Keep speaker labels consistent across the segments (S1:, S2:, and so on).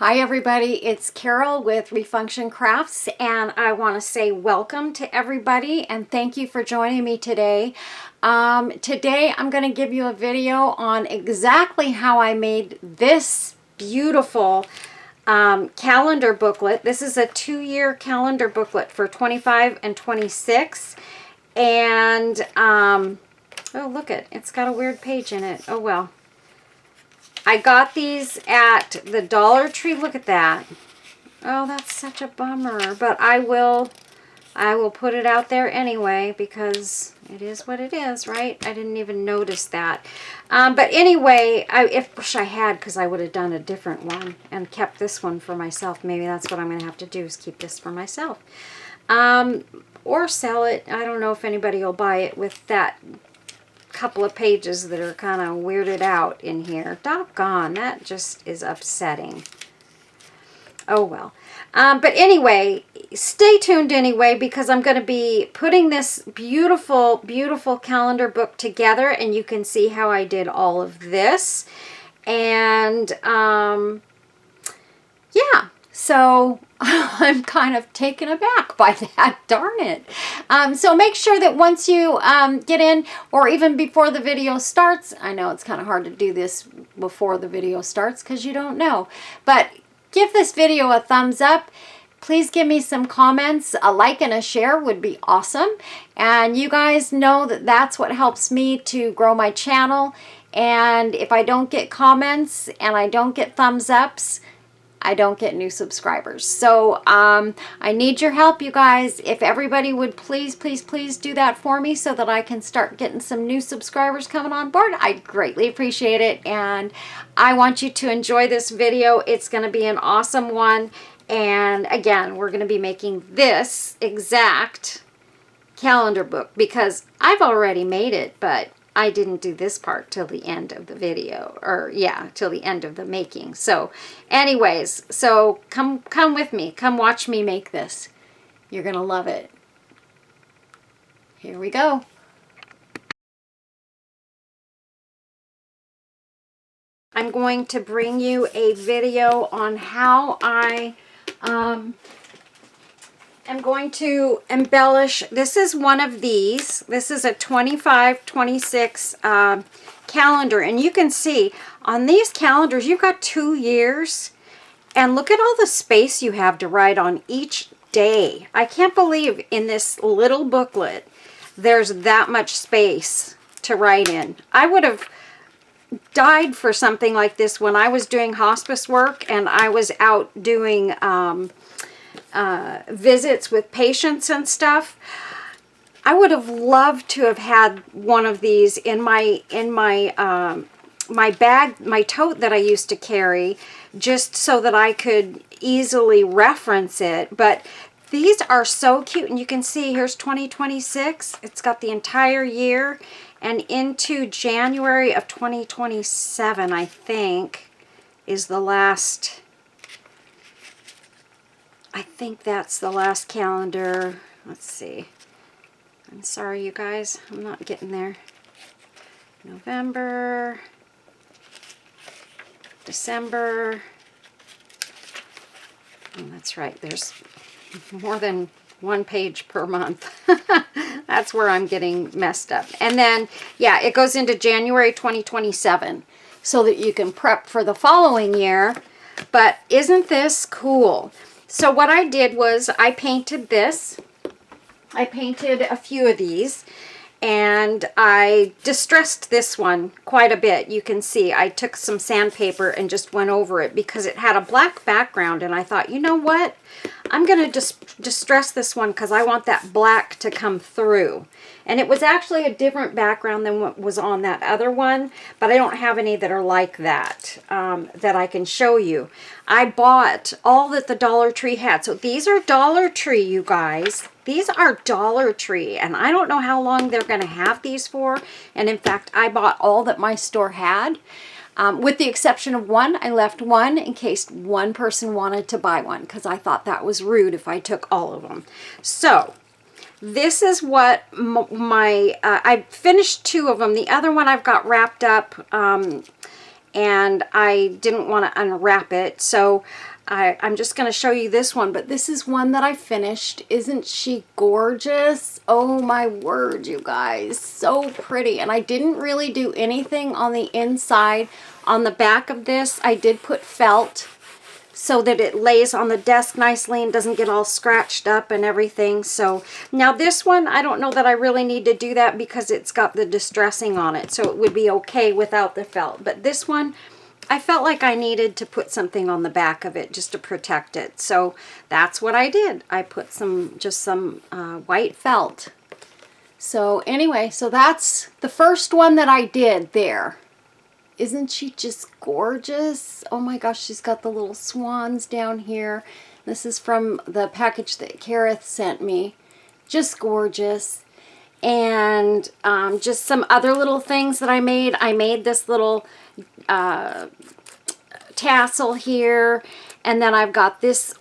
S1: Hi everybody, it's Carol with Refunction Crafts, and I want to say welcome to everybody and thank you for joining me today. Today I'm going to give you a video on exactly how I made this beautiful calendar booklet. This is a 2-year calendar booklet for 25 and 26, and oh look it's got a weird page in it. Oh well. I got these at the Dollar Tree. Look at that. Oh, that's such a bummer. But I will put it out there anyway because it is what it is, right? I didn't even notice that. But anyway, I wish I had, because I would have done a different one and kept this one for myself. Maybe that's what I'm going to have to do, is keep this for myself. Or sell it. I don't know if anybody will buy it with that couple of pages that are kind of weirded out in here. Doggone, that just is upsetting. Oh well. But anyway, stay tuned anyway, because I'm going to be putting this beautiful, beautiful calendar book together, and you can see how I did all of this. And yeah, so I'm kind of taken aback by that, darn it. So make sure that once you get in, or even before the video starts, I know it's kind of hard to do this before the video starts because you don't know, but give this video a thumbs up. Please give me some comments. A like and a share would be awesome. And you guys know that that's what helps me to grow my channel. And if I don't get comments and I don't get thumbs ups, I don't get new subscribers. So I need your help, you guys. If everybody would please, please, please do that for me so that I can start getting some new subscribers coming on board, I'd greatly appreciate it. And I want you to enjoy this video. It's going to be an awesome one. And again, we're going to be making this exact calendar book because I've already made it, but I didn't do this part till the end of the video, or yeah, till the end of the making. So anyways, so come with me. Come watch me make this. You're going to love it. Here we go. I'm going to bring you a video on how I I'm going to embellish. This is one of these. This is a 25-26 calendar, and you can see on these calendars you've got 2 years, and look at all the space you have to write on each day. I can't believe in this little booklet there's that much space to write in. I would have died for something like this when I was doing hospice work and I was out doing visits with patients and stuff. I would have loved to have had one of these in my my bag, my tote that I used to carry, just so that I could easily reference it. But these are so cute, and you can see here's 2026. It's got the entire year, and into January of 2027, I think, is the last. I think that's the last calendar. Let's see. I'm sorry, you guys. I'm not getting there. November, December. Oh, that's right. There's more than one page per month. That's where I'm getting messed up. And then, yeah, it goes into January 2027 so that you can prep for the following year. But isn't this cool? So what I did was I painted this. I painted a few of these, and I distressed this one quite a bit. You can see I took some sandpaper and just went over it because it had a black background, and I thought, you know what? I'm going to just distress this one because I want that black to come through. And it was actually a different background than what was on that other one, but I don't have any that are like that, that I can show you. I bought all that the Dollar Tree had. So these are Dollar Tree, you guys. These are Dollar Tree, and I don't know how long they're going to have these for. And in fact, I bought all that my store had. With the exception of one. I left one in case one person wanted to buy one, because I thought that was rude if I took all of them. So this is what I finished 2 of them. The other one I've got wrapped up, and I didn't want to unwrap it, so I'm just going to show you this one. But this is one that I finished. Isn't she gorgeous? Oh my word, you guys, so pretty. And I didn't really do anything on the inside. On the back of this, I did put felt so that it lays on the desk nicely and doesn't get all scratched up and everything. So now this one, I don't know that I really need to do that because it's got the distressing on it, so it would be okay without the felt. But this one, I felt like I needed to put something on the back of it just to protect it. So that's what I did. I put just some white felt. So anyway, so that's the first one that I did there. Isn't she just gorgeous? Oh my gosh, she's got the little swans down here. This is from the package that Kareth sent me. Just gorgeous. And just some other little things that I made. I made this little tassel here. And then I've got this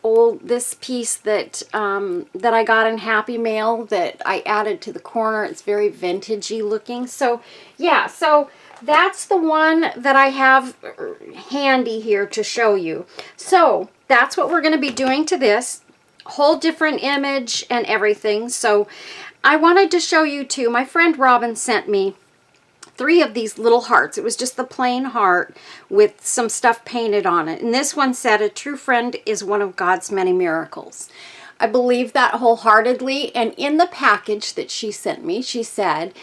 S1: piece that that I got in Happy Mail that I added to the corner. It's very vintagey looking. So yeah, so that's the one that I have handy here to show you. So that's what we're going to be doing to this. Whole different image and everything. So I wanted to show you too. My friend Robin sent me 3 of these little hearts. It was just the plain heart with some stuff painted on it. And this one said, "A true friend is one of God's many miracles." I believe that wholeheartedly. And in the package that she sent me, she said,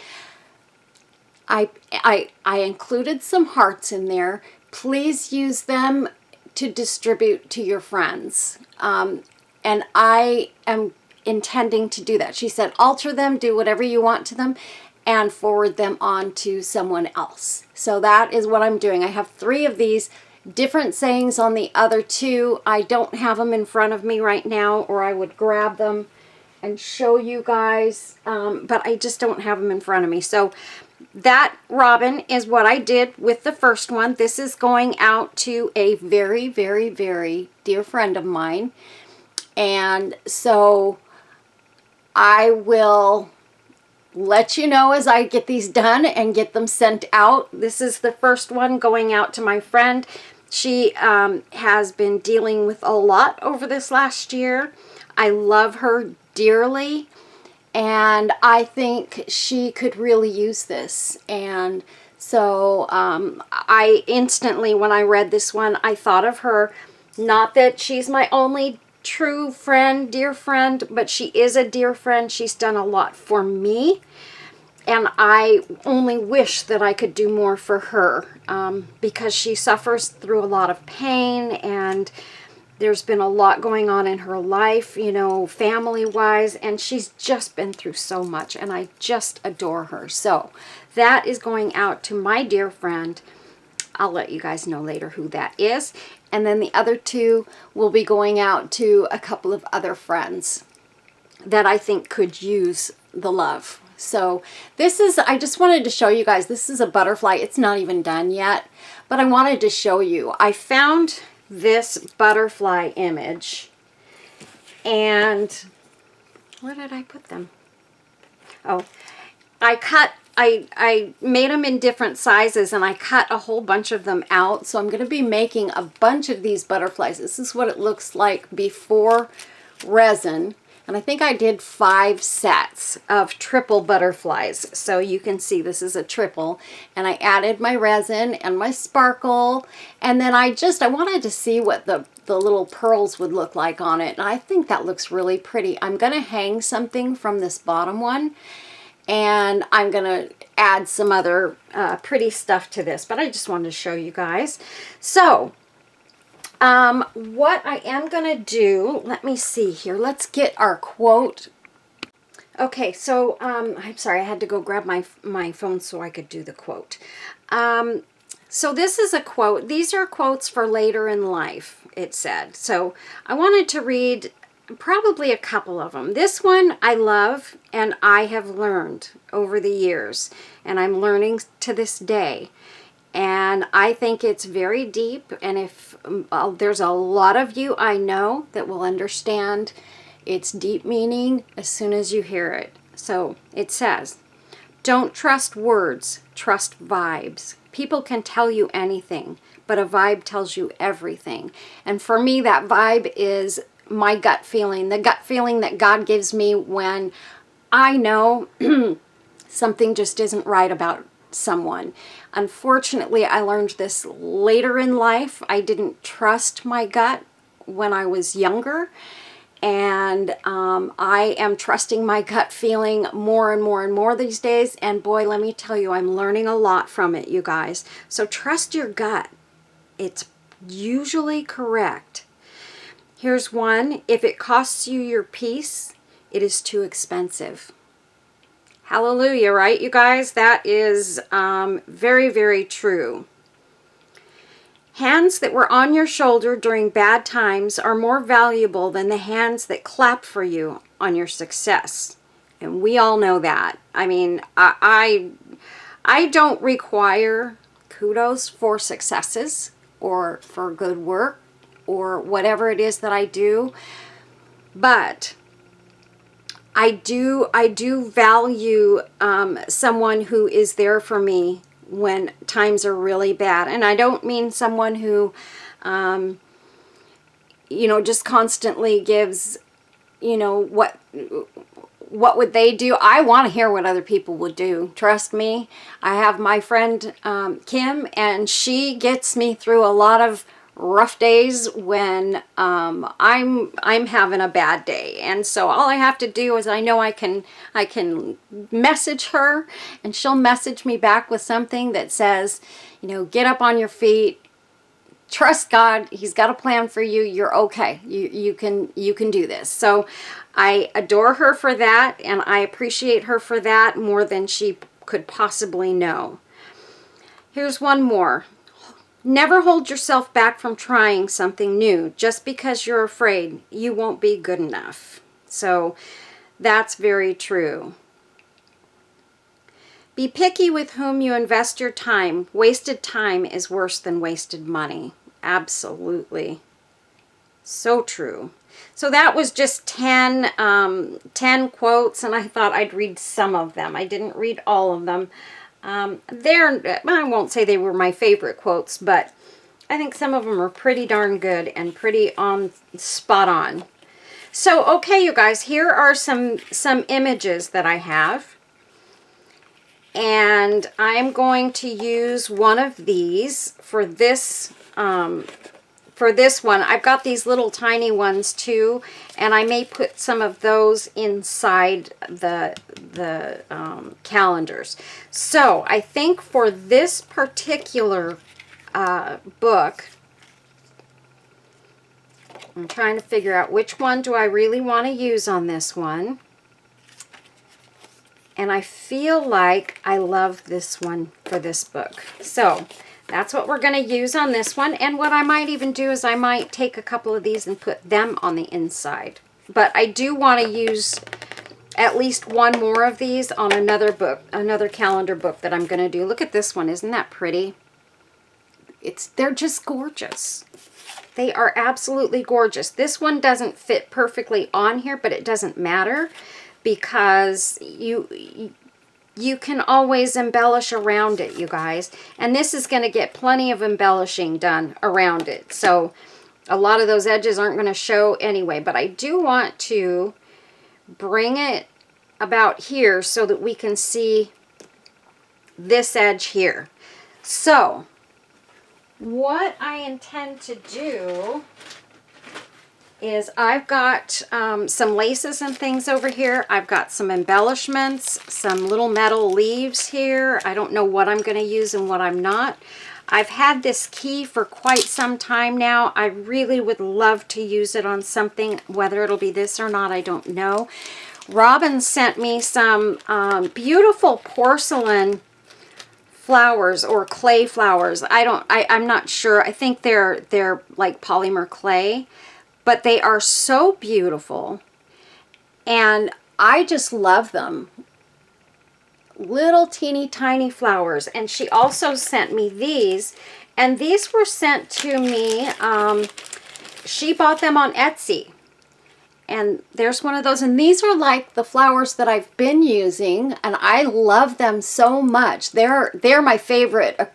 S1: I included some hearts in there. Please use them to distribute to your friends. And I am intending to do that. She said, alter them, do whatever you want to them, and forward them on to someone else. So that is what I'm doing. I have 3 of these different sayings on the other 2. I don't have them in front of me right now, or I would grab them and show you guys, but I just don't have them in front of me. So that, Robin, is what I did with the first one. This is going out to a very, very, very dear friend of mine. And so I will let you know as I get these done and get them sent out. This is the first one going out to my friend. She has been dealing with a lot over this last year. I love her dearly. And I think she could really use this. And so I instantly, when I read this one, I thought of her. Not that she's my only true friend, dear friend, but she is a dear friend. She's done a lot for me. And I only wish that I could do more for her because she suffers through a lot of pain, and there's been a lot going on in her life, you know, family-wise, and she's just been through so much, and I just adore her. So that is going out to my dear friend. I'll let you guys know later who that is. And then the other 2 will be going out to a couple of other friends that I think could use the love. So this is, I just wanted to show you guys, this is a butterfly. It's not even done yet, but I wanted to show you. I found this butterfly image, and where did I put them? Oh, I made them in different sizes, and I cut a whole bunch of them out. So I'm going to be making a bunch of these butterflies. This is what it looks like before resin. And I think I did 5 sets of triple butterflies. So you can see this is a triple. And I added my resin and my sparkle. And then I wanted to see what the little pearls would look like on it. And I think that looks really pretty. I'm going to hang something from this bottom one. And I'm going to add some other pretty stuff to this. But I just wanted to show you guys. So what I am going to do, let me see here. Let's get our quote. Okay, so I'm sorry, I had to go grab my phone so I could do the quote. So this is a quote. These are quotes for later in life, it said. So I wanted to read probably a couple of them. This one I love, and I have learned over the years, and I'm learning to this day. And I think it's very deep, and if there's a lot of you I know that will understand its deep meaning as soon as you hear it. So it says, "Don't trust words, trust vibes. People can tell you anything, but a vibe tells you everything. And for me, that vibe is my gut feeling, the gut feeling that God gives me when I know something just isn't right about someone. Unfortunately, I learned this later in life. I didn't trust my gut when I was younger, and I am trusting my gut feeling more and more and more these days, and boy, let me tell you, I'm learning a lot from it, you guys. So trust your gut. It's usually correct. Here's one: if it costs you your peace, it is too expensive. Hallelujah, right, you guys? That is very, very true. Hands that were on your shoulder during bad times are more valuable than the hands that clap for you on your success. And we all know that. I mean, I don't require kudos for successes or for good work or whatever it is that I do, but I do value someone who is there for me when times are really bad. And I don't mean someone who, you know, just constantly gives, you know, what would they do? I want to hear what other people would do. Trust me. I have my friend Kim, and she gets me through a lot of rough days when I'm having a bad day. And so all I have to do is, I know I can message her, and she'll message me back with something that says, you know, get up on your feet, trust God, He's got a plan for you, you're okay, you can do this. So I adore her for that, and I appreciate her for that more than she could possibly know. Here's one more. Never hold yourself back from trying something new. Just because you're afraid, you won't be good enough. So that's very true. Be picky with whom you invest your time. Wasted time is worse than wasted money. Absolutely. So true. So that was just 10 quotes, and I thought I'd read some of them. I didn't read all of them. I won't say they were my favorite quotes, but I think some of them are pretty darn good and pretty spot on. So, okay, you guys, here are some images that I have. And I'm going to use one of these for this one. I've got these little tiny ones too, and I may put some of those inside the calendars. So I think for this particular book, I'm trying to figure out which one do I really want to use on this one. And I feel like I love this one for this book. So that's what we're going to use on this one. And what I might even do is I might take a couple of these and put them on the inside. But I do want to use at least one more of these on another book, another calendar book that I'm going to do. Look at this one. Isn't that pretty? They're just gorgeous. They are absolutely gorgeous. This one doesn't fit perfectly on here, but it doesn't matter, because you can always embellish around it, you guys. And this is going to get plenty of embellishing done around it. So a lot of those edges aren't going to show anyway. But I do want to bring it about here so that we can see this edge here. So what I intend to do is I've got some laces and things over here. I've got some embellishments, some little metal leaves here. I don't know what I'm going to use and what I'm not. I've had this key for quite some time now. I really would love to use it on something. Whether it'll be this or not, I don't know. Robin sent me some beautiful porcelain flowers or clay flowers. I'm not sure. I think they're like polymer clay. But they are so beautiful, and I just love them. Little teeny tiny flowers. And she also sent me these, and these were sent to me. She bought them on Etsy. And there's one of those, and these are like the flowers that I've been using, and I love them so much. They're my favorite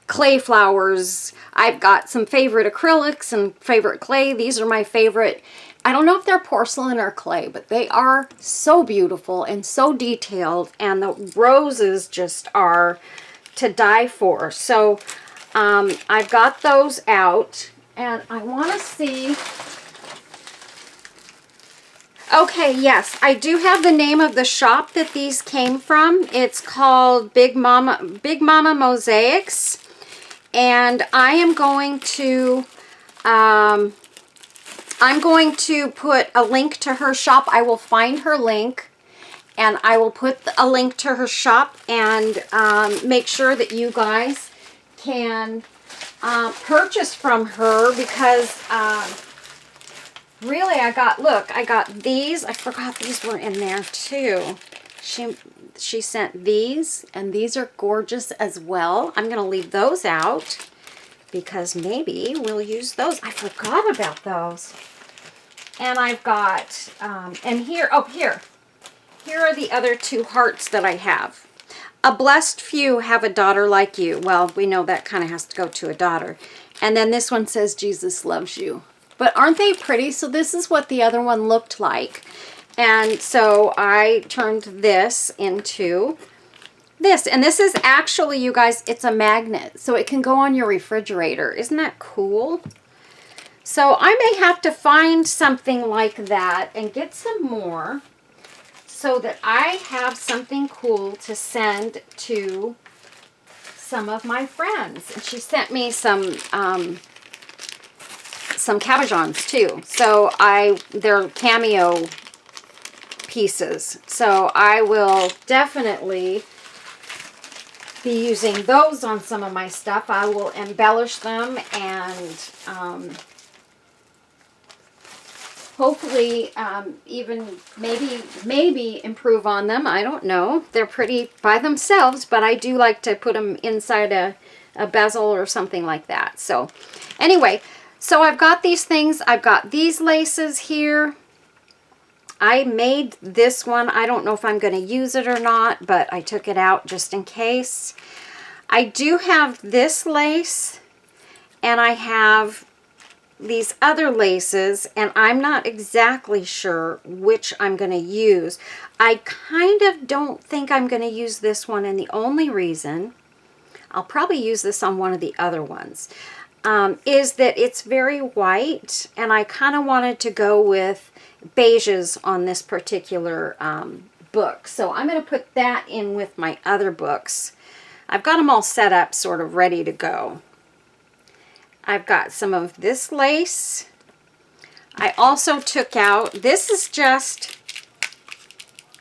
S1: clay flowers. I've got some favorite acrylics and favorite clay. These are my favorite. I don't know if they're porcelain or clay, but they are so beautiful and so detailed, and the roses just are to die for. So I've got those out, and I want to see. Okay, yes, I do have the name of the shop that these came from. It's called Big Mama Mosaics, and I am going to put a link to her shop. I will find her link, and I will put a link to her shop, and make sure that you guys can purchase from her, because really I got these. I forgot these were in there too. She sent these, and these are gorgeous as well. I'm going to leave those out because maybe we'll use those. I forgot about those. And I've got, and here are the other two hearts that I have. A blessed few have a daughter like you. Well, we know that kind of has to go to a daughter. And then this one says, Jesus loves you. But aren't they pretty? So this is what the other one looked like. And so I turned this into this. And this is actually, you guys, it's a magnet. So it can go on your refrigerator. Isn't that cool? So I may have to find something like that and get some more so that I have something cool to send to some of my friends. And she sent me some cabochons too. So they're cameo pieces. So I will definitely be using those on some of my stuff. I will embellish them and hopefully even maybe improve on them. I don't know. They're pretty by themselves, but I do like to put them inside a bezel or something like that. So anyway, so I've got these things. I've got these laces here. I made this one. I don't know if I'm going to use it or not, but I took it out just in case. I do have this lace, and I have these other laces, and I'm not exactly sure which I'm going to use. I kind of don't think I'm going to use this one, and the only reason, I'll probably use this on one of the other ones, is that it's very white, and I kind of wanted to go with beiges on this particular book. So I'm going to put that in with my other books. I've got them all set up, sort of ready to go. I've got some of this lace. I also took out, this is just,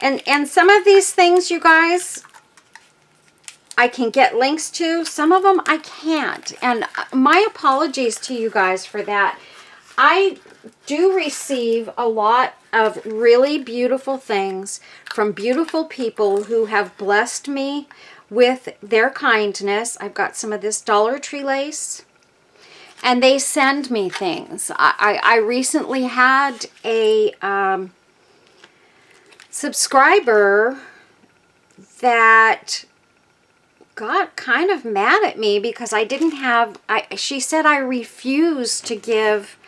S1: and some of these things, you guys, I can get links to. Some of them I can't. And my apologies to you guys for that. I do receive a lot of really beautiful things from beautiful people who have blessed me with their kindness. I've got some of this Dollar Tree lace. And they send me things. I recently had a subscriber that got kind of mad at me because I didn't have, she said I refused to give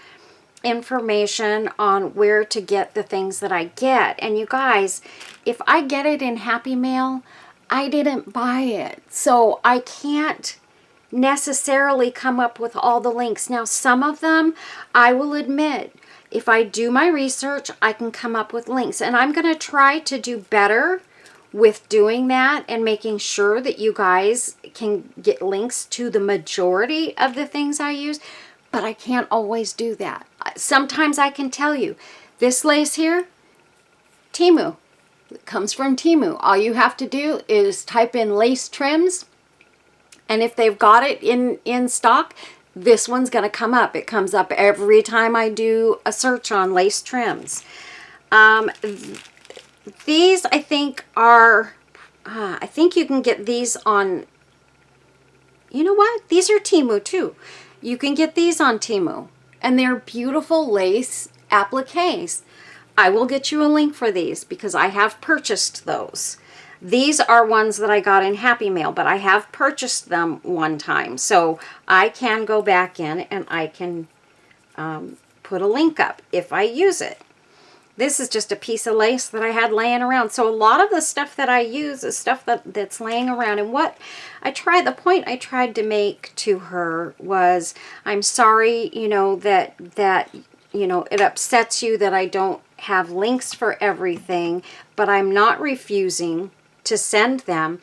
S1: information on where to get the things that I get. And you guys, if I get it in Happy Mail, I didn't buy it. So I can't necessarily come up with all the links. Now, some of them, I will admit, if I do my research, I can come up with links. And I'm going to try to do better with doing that and making sure that you guys can get links to the majority of the things I use. But I can't always do that. Sometimes I can tell you, this lace here, Temu. It comes from Temu. All you have to do is type in lace trims. And if they've got it in stock, this one's going to come up. It comes up every time I do a search on lace trims. These, I think, are, I think you can get these on, you know what? These are Temu too. You can get these on Temu. And they're beautiful lace appliques. I will get you a link for these because I have purchased those. These are ones that I got in Happy Mail, but I have purchased them one time. So I can go back in and I can put a link up if I use it. This is just a piece of lace that I had laying around. So a lot of the stuff that I use is stuff that's laying around. And what the point I tried to make to her was, I'm sorry, you know, that you know, it upsets you that I don't have links for everything, but I'm not refusing to send them.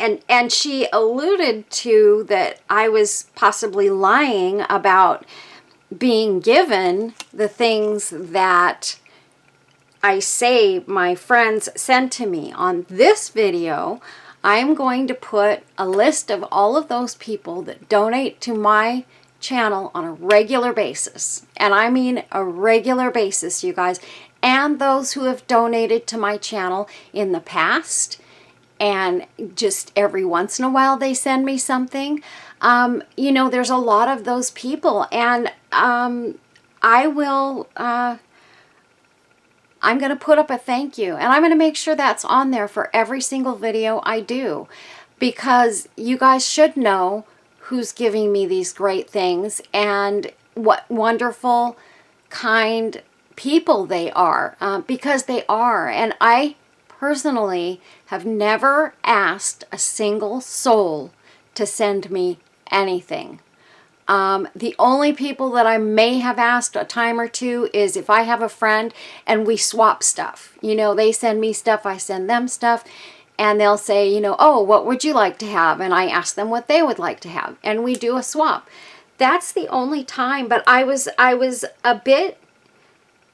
S1: And she alluded to that I was possibly lying about being given the things that I say my friends send to me. On this video, I'm going to put a list of all of those people that donate to my channel on a regular basis. And I mean a regular basis, you guys. And those who have donated to my channel in the past. And just every once in a while they send me something. You know, there's a lot of those people, and I will, I'm going to put up a thank you, and I'm going to make sure that's on there for every single video I do, because you guys should know who's giving me these great things and what wonderful, kind people they are, because they are. And I personally have never asked a single soul to send me anything. The only people that I may have asked a time or two is if I have a friend and we swap stuff. You know, they send me stuff, I send them stuff, and they'll say, you know, oh, what would you like to have? And I ask them what they would like to have, and we do a swap. That's the only time. But I was a bit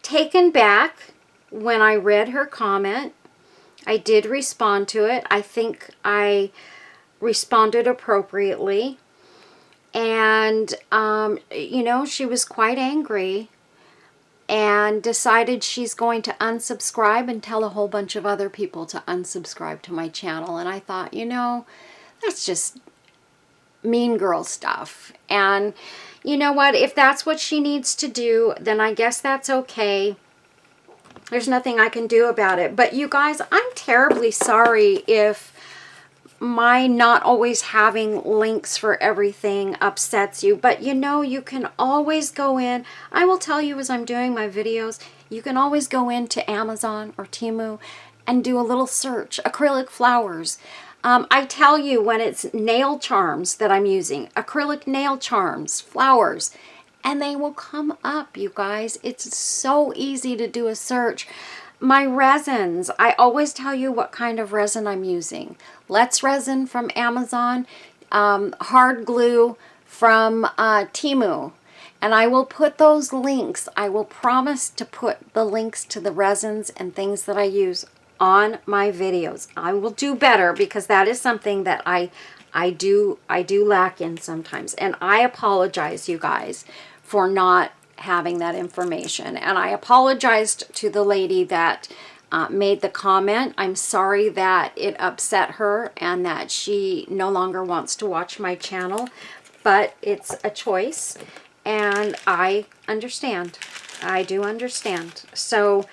S1: taken back when I read her comment. I did respond to it. I think I responded appropriately. And, you know, she was quite angry and decided she's going to unsubscribe and tell a whole bunch of other people to unsubscribe to my channel. And I thought, you know, that's just mean girl stuff. And you know what? If that's what she needs to do, then I guess that's okay. There's nothing I can do about it. But you guys, I'm terribly sorry if my not always having links for everything upsets you. But you know, you can always go in. I will tell you as I'm doing my videos, you can always go into Amazon or Temu and do a little search. Acrylic flowers. I tell you when it's nail charms that I'm using. Acrylic nail charms, flowers. And they will come up, you guys. It's so easy to do a search. My resins, I always tell you what kind of resin I'm using. Let's Resin from Amazon, hard glue from Temu. And I will put those links, I will promise to put the links to the resins and things that I use on my videos. I will do better because that is something that I do lack in sometimes. And I apologize, you guys, for not having that information. And I apologized to the lady that made the comment. I'm sorry that it upset her and that she no longer wants to watch my channel, but it's a choice and I understand. I do understand. So,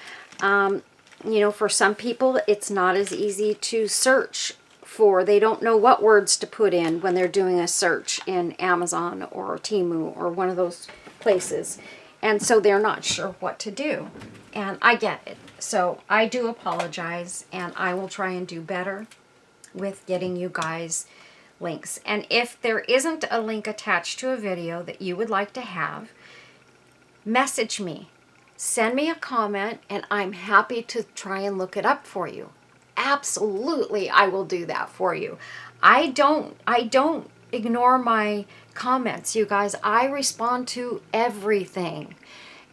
S1: you know, for some people, it's not as easy to search for. They don't know what words to put in when they're doing a search in Amazon or Temu or one of those places. And so they're not sure what to do. And I get it. So I do apologize, and I will try and do better with getting you guys links. And if there isn't a link attached to a video that you would like to have, message me. Send me a comment, and I'm happy to try and look it up for you. Absolutely, I will do that for you. I don't ignore my comments, you guys. I respond to everything.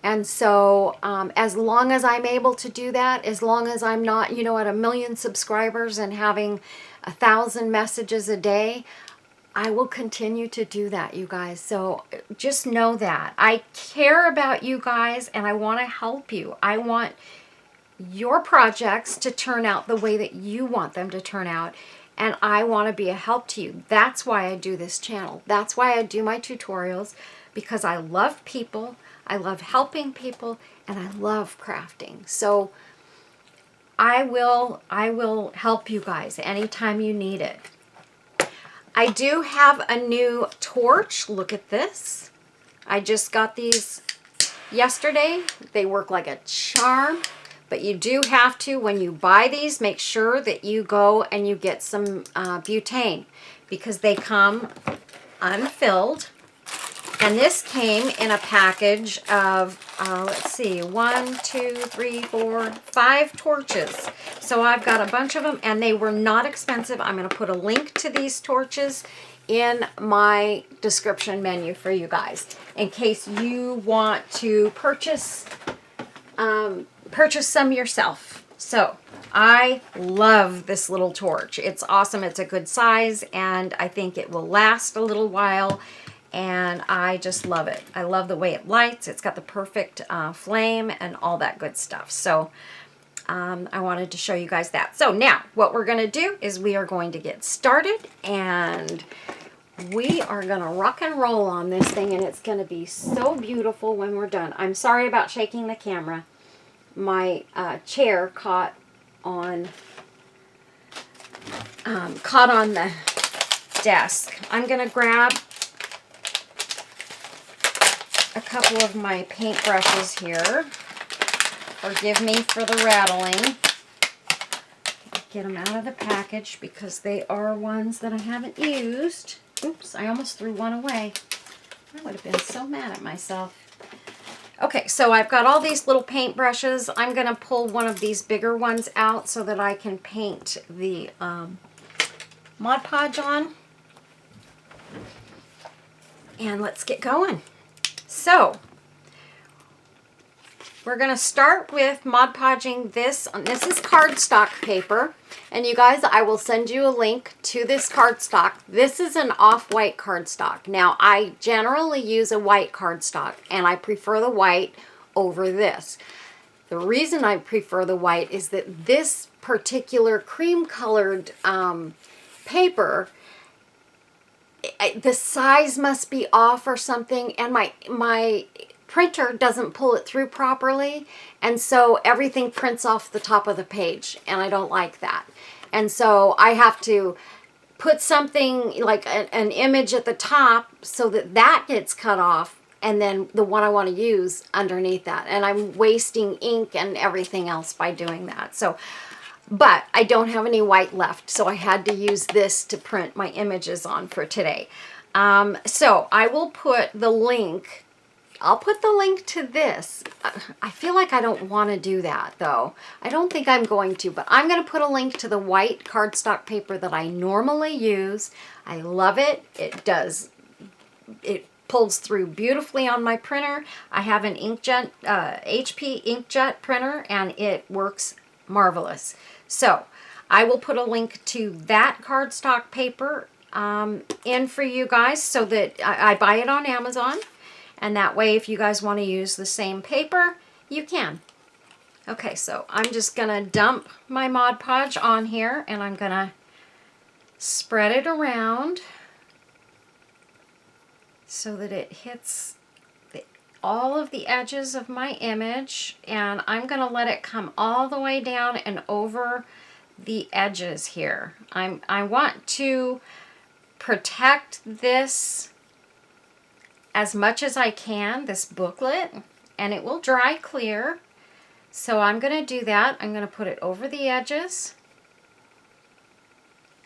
S1: And so as long as I'm able to do that, as long as I'm not, you know, at 1 million subscribers and having 1,000 messages a day, I will continue to do that, you guys. So just know that. I care about you guys and I want to help you. I want your projects to turn out the way that you want them to turn out. And I want to be a help to you. That's why I do this channel. That's why I do my tutorials, because I love people, I love helping people, and I love crafting. So I will help you guys anytime you need it. I do have a new torch. Look at this. I just got these yesterday. They work like a charm, but you do have to, when you buy these, make sure that you go and you get some butane, because they come unfilled. And this came in a package of, let's see, 1, 2, 3, 4, 5 torches. So I've got a bunch of them, and they were not expensive. I'm going to put a link to these torches in my description menu for you guys, in case you want to purchase some yourself. So I love this little torch. It's awesome. It's a good size, and I think it will last a little while. And I just love it. I love the way it lights. It's got the perfect flame and all that good stuff. So I wanted to show you guys that. So now what we're going to do is we are going to get started, and we are going to rock and roll on this thing, and it's going to be so beautiful when we're done. I'm sorry about shaking the camera. My chair caught on the desk. I'm going to grab a couple of my paint brushes here. Forgive me for the rattling. Get them out of the package because they are ones that I haven't used. Oops, I almost threw one away. I would have been so mad at myself. Okay, so I've got all these little paint brushes. I'm going to pull one of these bigger ones out so that I can paint the Mod Podge on. And let's get going. So, we're going to start with Mod Podging this. This is cardstock paper. And you guys, I will send you a link to this cardstock. This is an off-white cardstock. Now, I generally use a white cardstock, and I prefer the white over this. The reason I prefer the white is that this particular cream-colored paper, the size must be off or something, and my printer doesn't pull it through properly, and so everything prints off the top of the page, and I don't like that. And so I have to put something like an image at the top so that that gets cut off, and then the one I want to use underneath that, and I'm wasting ink and everything else by doing that. So, but I don't have any white left, so I had to use this to print my images on for today. So I will put the link. I'll put the link to this. I feel like I don't want to do that, though. I don't think I'm going to, but I'm going to put a link to the white cardstock paper that I normally use. I love it. It pulls through beautifully on my printer. I have an inkjet, HP inkjet printer, and it works marvelous. So I will put a link to that cardstock paper in for you guys, so that I buy it on Amazon. And that way, if you guys want to use the same paper, you can. Okay, so I'm just going to dump my Mod Podge on here, and I'm going to spread it around so that it hits all of the edges of my image. And I'm going to let it come all the way down and over the edges here. I want to protect this as much as I can, this booklet, and it will dry clear. So I'm going to do that. I'm going to put it over the edges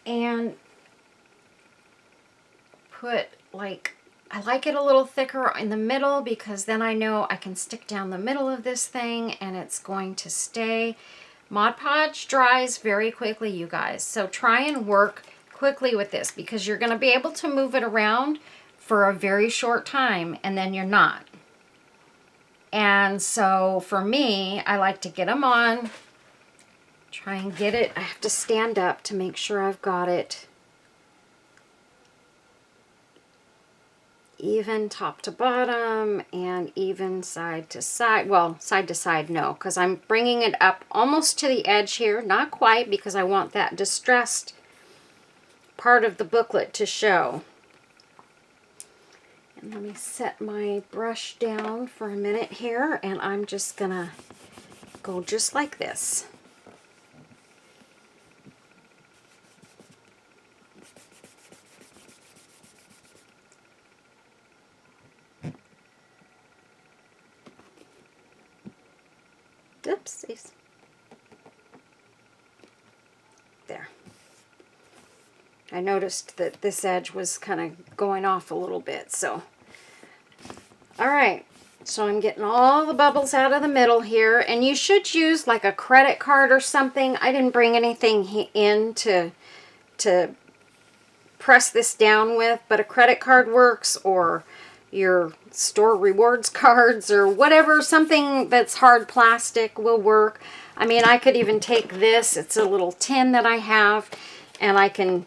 S1: and put, like, I like it a little thicker in the middle, because then I know I can stick down the middle of this thing and it's going to stay. Mod Podge dries very quickly, you guys, so try and work quickly with this, because you're going to be able to move it around for a very short time, and then you're not. And so for me, I like to get them on, try and get it. I have to stand up to make sure I've got it even top to bottom and even side to side. Well, side to side, no, because I'm bringing it up almost to the edge here. Not quite, because I want that distressed part of the booklet to show. And let me set my brush down for a minute here, and I'm just gonna go just like this. Oopsies. There. I noticed that this edge was kind of going off a little bit, so. All right, so I'm getting all the bubbles out of the middle here, and you should use like a credit card or something. I didn't bring anything in to press this down with, but a credit card works, or your store rewards cards or whatever, something that's hard plastic will work. I mean, I could even take this, it's a little tin that I have, and I can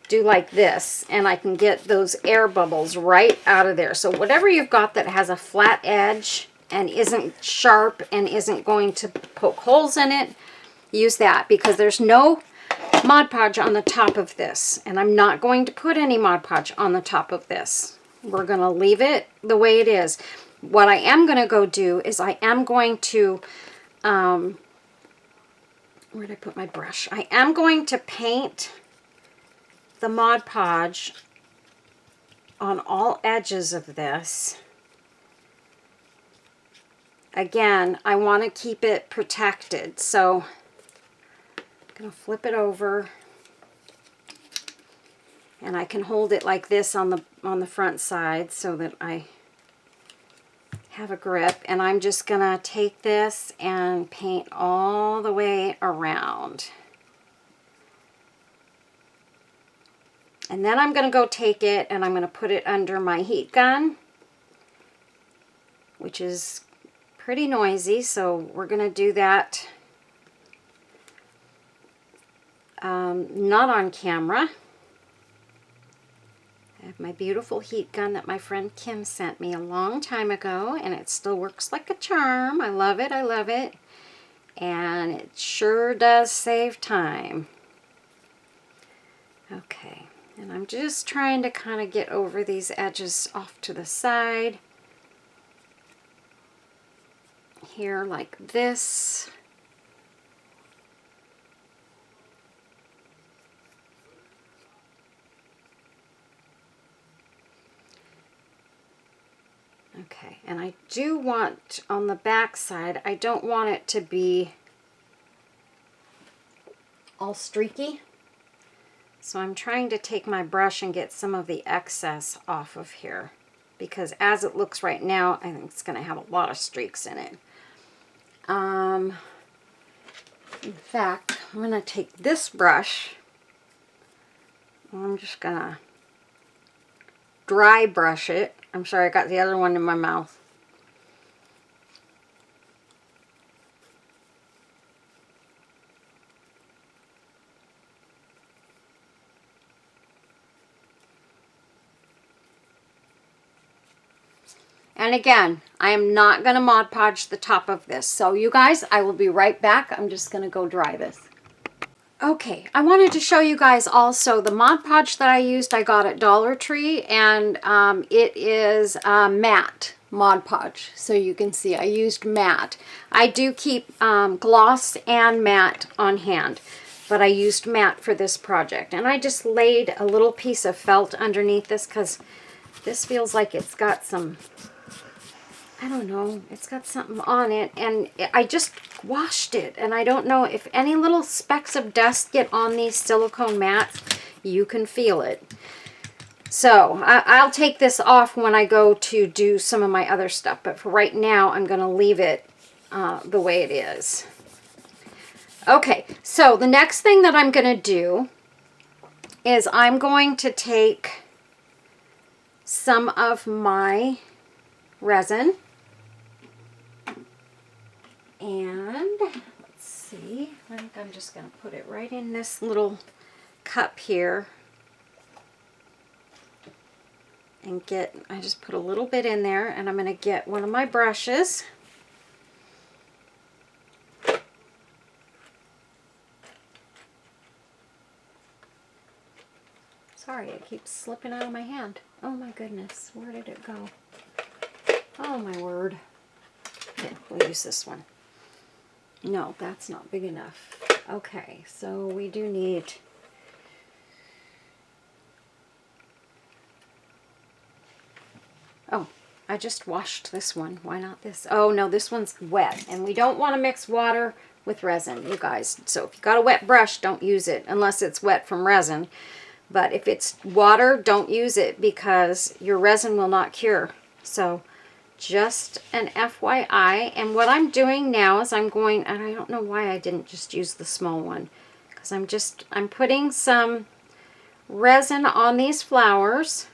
S1: do like this, and I can get those air bubbles right out of there. So whatever you've got that has a flat edge and isn't sharp and isn't going to poke holes in it, use that, because there's no Mod Podge on the top of this, and I'm not going to put any Mod Podge on the top of this. We're going to leave it the way it is. What I am going to go do is I am going to, where did I put my brush? I am going to paint the Mod Podge on all edges of this. Again, I want to keep it protected, so I'm going to flip it over, and I can hold it like this on the front side so that I have a grip, and I'm just going to take this and paint all the way around. And then I'm going to go take it and I'm going to put it under my heat gun, which is pretty noisy, so we're going to do that not on camera. I have my beautiful heat gun that my friend Kim sent me a long time ago, and it still works like a charm. I love it, I love it. And it sure does save time. Okay. And I'm just trying to kind of get over these edges off to the side. Here like this. Okay, and I do want on the back side, I don't want it to be all streaky. So I'm trying to take my brush and get some of the excess off of here, because as it looks right now, I think it's going to have a lot of streaks in it. In fact, I'm going to take this brush, and I'm just going to dry brush it. I'm sorry, I got the other one in my mouth. And again, I am not going to Mod Podge the top of this. So you guys, I will be right back. I'm just going to go dry this. Okay, I wanted to show you guys also the Mod Podge that I used. I got at Dollar Tree, and it is matte Mod Podge. So you can see I used matte. I do keep gloss and matte on hand, but I used matte for this project. And I just laid a little piece of felt underneath this because this feels like it's got some, I don't know, it's got something on it, and I just washed it, and I don't know if any little specks of dust get on these silicone mats, you can feel it. So I'll take this off when I go to do some of my other stuff, but for right now I'm going to leave it the way it is. Okay, so the next thing that I'm going to do is I'm going to take some of my resin, and let's see, I think I'm just going to put it right in this little cup here and I just put a little bit in there, and I'm going to get one of my brushes. Sorry, it keeps slipping out of my hand. Oh my goodness, where did it go? Oh my word. Here, we'll use this one. No, that's not big enough. Okay, so we do need I just washed this one. Why not this? Oh, no, this one's wet. And we don't want to mix water with resin, you guys. So if you got a wet brush, don't use it unless it's wet from resin. But if it's water, don't use it because your resin will not cure. So just an FYI. And what I'm doing now is I'm going, and I don't know why I didn't just use the small one, because I'm putting some resin on these flowers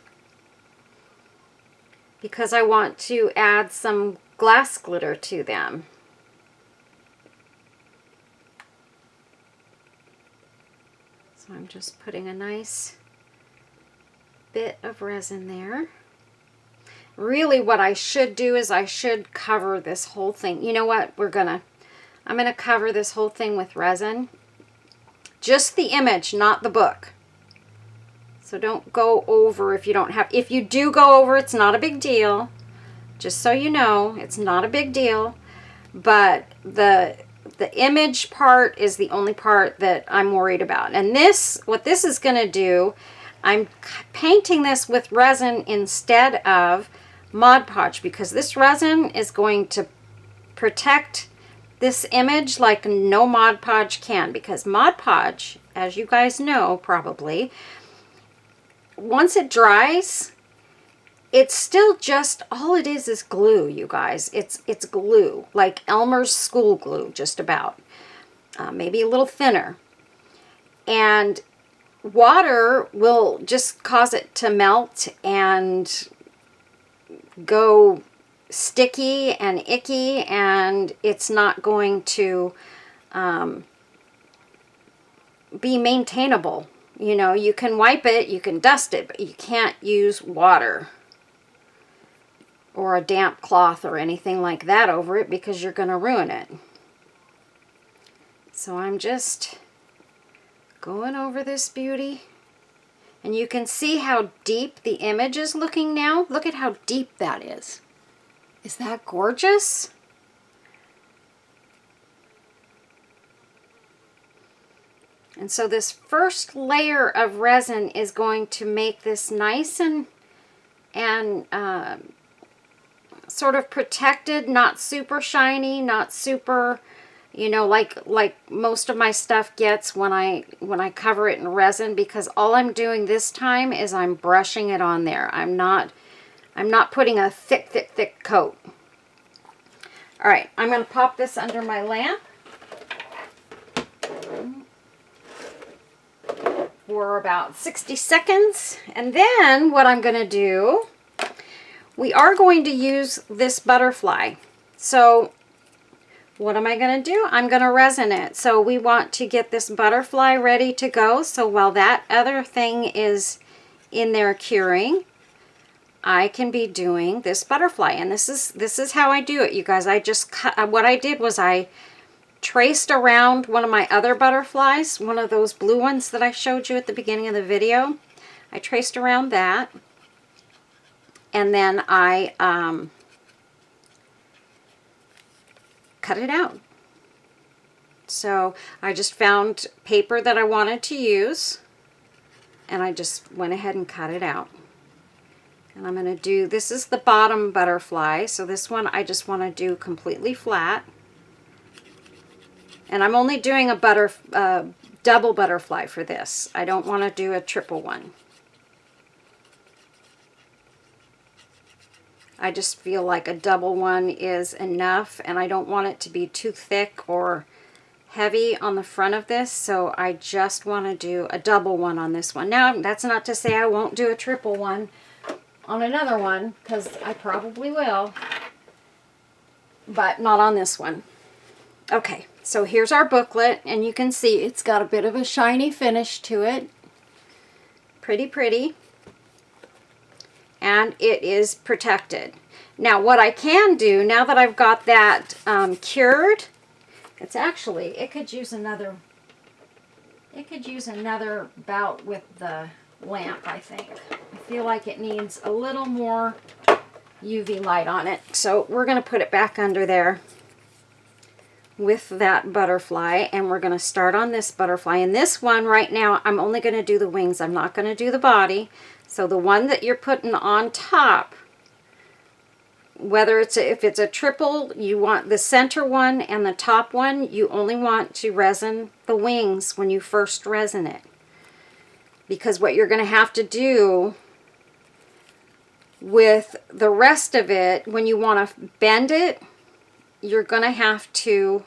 S1: because I want to add some glass glitter to them. So I'm just putting a nice bit of resin there. Really what I should do is I should cover this whole thing. You know what? I'm gonna cover this whole thing with resin. Just the image, not the book. So don't go over if you don't have. If you do go over, it's not a big deal. Just so you know, it's not a big deal. But the image part is the only part that I'm worried about. And what this is going to do, I'm painting this with resin instead of Mod Podge, because this resin is going to protect this image like no Mod Podge can. Because Mod Podge, as you guys know probably, once it dries, it's still just, all it is glue, you guys. It's glue, like Elmer's school glue, just about. Maybe a little thinner. And water will just cause it to melt and go sticky and icky, and it's not going to be maintainable. You know, you can wipe it, you can dust it, but you can't use water or a damp cloth or anything like that over it because you're going to ruin it. So I'm just going over this beauty. And you can see how deep the image is looking now. Look at how deep that is. Is that gorgeous? And so this first layer of resin is going to make this nice and sort of protected, not super shiny, not super, you know, like most of my stuff gets when I cover it in resin, because all I'm doing this time is I'm brushing it on there. I'm not putting a thick coat. All right, I'm going to pop this under my lamp for about 60 seconds. And then what I'm going to do, we are going to use this butterfly. So what am I going to do? I'm going to resin it. So we want to get this butterfly ready to go. So while that other thing is in there curing, I can be doing this butterfly. And this is how I do it, you guys. I just cut, what I did was I traced around one of my other butterflies, one of those blue ones that I showed you at the beginning of the video. I traced around that, and then I cut it out. So I just found paper that I wanted to use, and I just went ahead and cut it out. And I'm going to do, this is the bottom butterfly, so this one I just want to do completely flat. And I'm only doing a double butterfly for this. I don't want to do a triple one. I just feel like a double one is enough, and I don't want it to be too thick or heavy on the front of this, so I just want to do a double one on this one. Now, that's not to say I won't do a triple one on another one, because I probably will, but not on this one. Okay, so here's our booklet, and you can see it's got a bit of a shiny finish to it. Pretty. And it is protected. Now what I can do, now that I've got that cured, it's actually, it could use another bout with the lamp, I think. I feel like it needs a little more UV light on it. So we're going to put it back under there with that butterfly, and we're going to start on this butterfly. And this one right now, I'm only going to do the wings. I'm not going to do the body. So the one that you're putting on top whether if it's a triple, you want the center one and the top one, you only want to resin the wings when you first resin it. Because what you're going to have to do with the rest of it, when you want to bend it, you're going to have to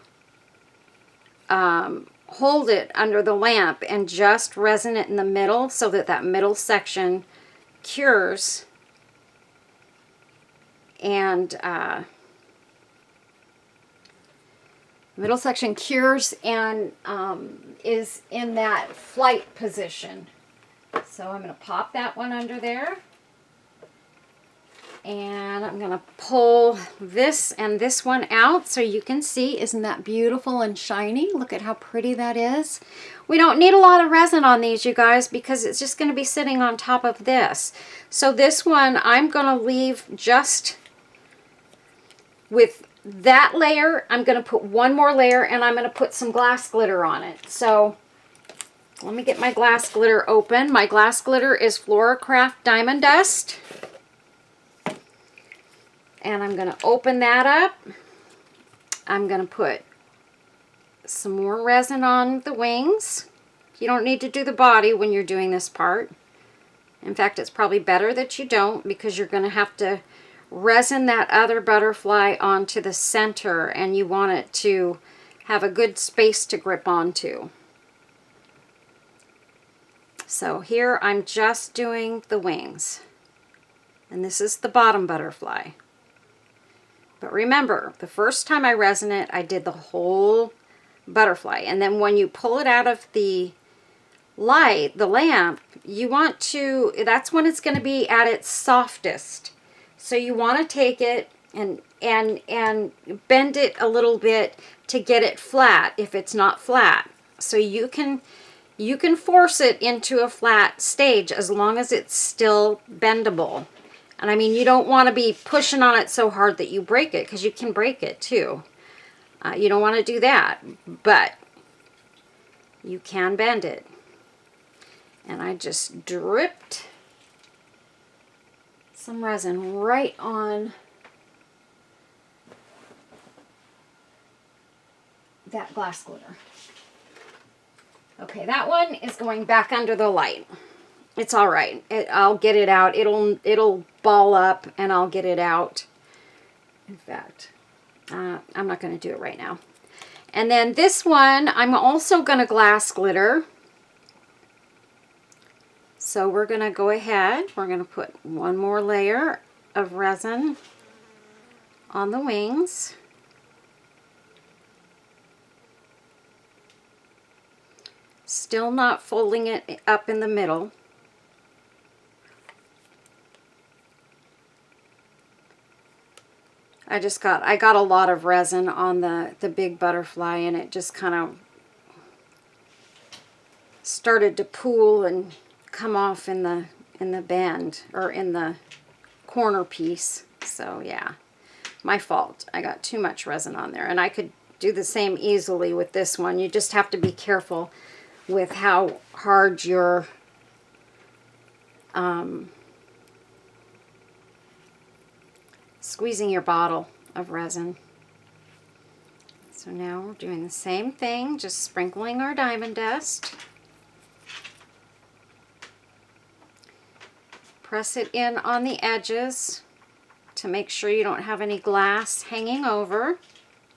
S1: hold it under the lamp and just resin it in the middle so that that middle section cures and middle section cures and is in that flight position. So I'm going to pop that one under there. And I'm going to pull this and this one out so you can see. Isn't that beautiful and shiny? Look at how pretty that is. We don't need a lot of resin on these, you guys, because it's just going to be sitting on top of this. So this one I'm going to leave just with that layer. I'm going to put one more layer and I'm going to put some glass glitter on it. So let me get my glass glitter open. My glass glitter is Floracraft Diamond Dust. And I'm going to open that up. I'm going to put some more resin on the wings. You don't need to do the body when you're doing this part. In fact, it's probably better that you don't, because you're going to have to resin that other butterfly onto the center, and you want it to have a good space to grip onto. So here I'm just doing the wings. And this is the bottom butterfly. But remember, the first time I resin it, I did the whole butterfly. And then when you pull it out of the light, the lamp, you want to, that's when it's going to be at its softest. So you want to take it and bend it a little bit to get it flat if it's not flat. So you can force it into a flat stage as long as it's still bendable. And I mean, you don't want to be pushing on it so hard that you break it, because you can break it too. You don't want to do that, but you can bend it. And I just dripped some resin right on that glass glitter. Okay, that one is going back under the light. It's all right. I'll get it out. It'll ball up and I'll get it out. In fact, I'm not going to do it right now. And then this one, I'm also going to glass glitter. So we're going to go ahead. We're going to put one more layer of resin on the wings. Still not folding it up in the middle. I got a lot of resin on the big butterfly, and it just kind of started to pool and come off in the bend, or in the corner piece. So yeah, my fault. I got too much resin on there, and I could do the same easily with this one. You just have to be careful with how hard your squeezing your bottle of resin. So now we're doing the same thing, just sprinkling our diamond dust. Press it in on the edges to make sure you don't have any glass hanging over,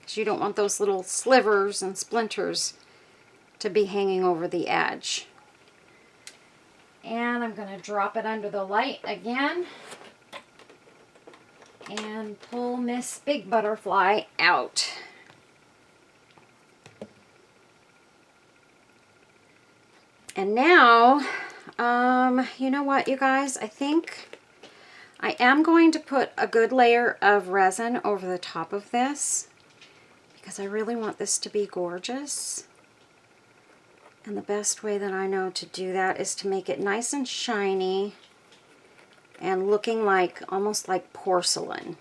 S1: because you don't want those little slivers and splinters to be hanging over the edge. And I'm going to drop it under the light again and pull Miss Big Butterfly out. And now, you know what, you guys? I think I am going to put a good layer of resin over the top of this, because I really want this to be gorgeous. And the best way that I know to do that is to make it nice and shiny and looking like, almost like porcelain.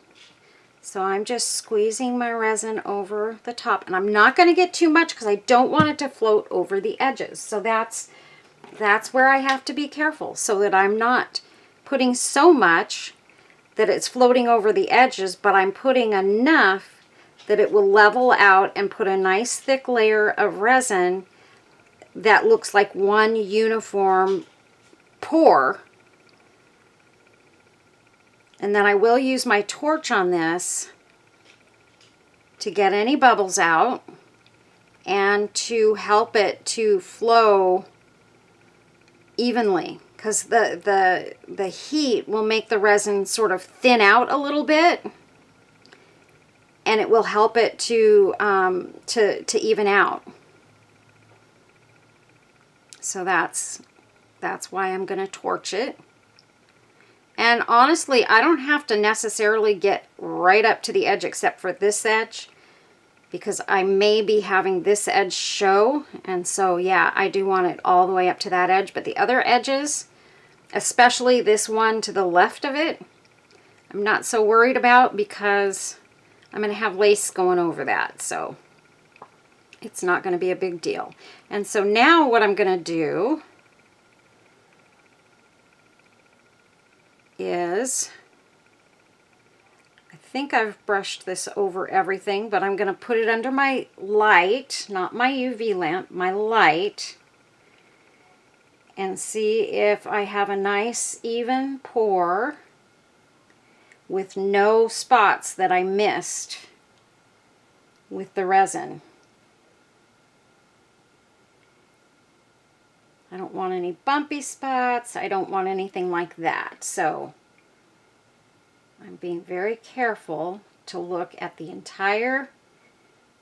S1: So I'm just squeezing my resin over the top, and I'm not going to get too much because I don't want it to float over the edges. So that's where I have to be careful, so that I'm not putting so much that it's floating over the edges, but I'm putting enough that it will level out and put a nice thick layer of resin that looks like one uniform pour. And then I will use my torch on this to get any bubbles out and to help it to flow evenly, because the heat will make the resin sort of thin out a little bit, and it will help it to even out. So that's why I'm going to torch it. And honestly, I don't have to necessarily get right up to the edge except for this edge, because I may be having this edge show. And so, yeah, I do want it all the way up to that edge. But the other edges, especially this one to the left of it, I'm not so worried about, because I'm going to have lace going over that. So it's not going to be a big deal. And so now what I'm going to do is, I think I've brushed this over everything, but I'm going to put it under my light, not my UV lamp, my light, and see if I have a nice even pour with no spots that I missed with the resin. I don't want any bumpy spots. I don't want anything like that. So I'm being very careful to look at the entire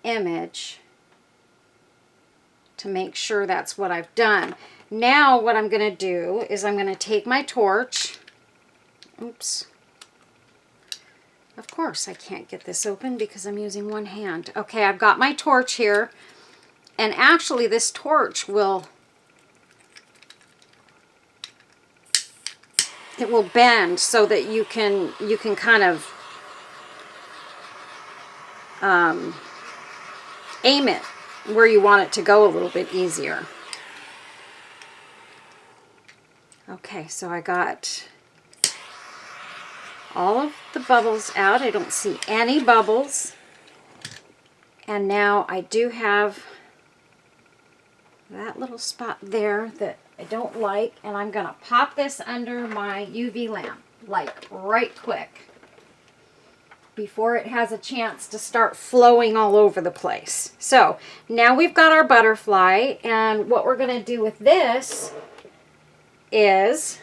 S1: image to make sure that's what I've done. Now what I'm going to do is I'm going to take my torch. Oops. Of course I can't get this open because I'm using one hand. Okay, I've got my torch here. And actually this torch will bend so that you can kind of aim it where you want it to go a little bit easier. Okay, so I got all of the bubbles out. I don't see any bubbles. And now I do have that little spot there that I don't like, and I'm going to pop this under my UV lamp, like right quick, before it has a chance to start flowing all over the place. So now we've got our butterfly, and what we're going to do with this is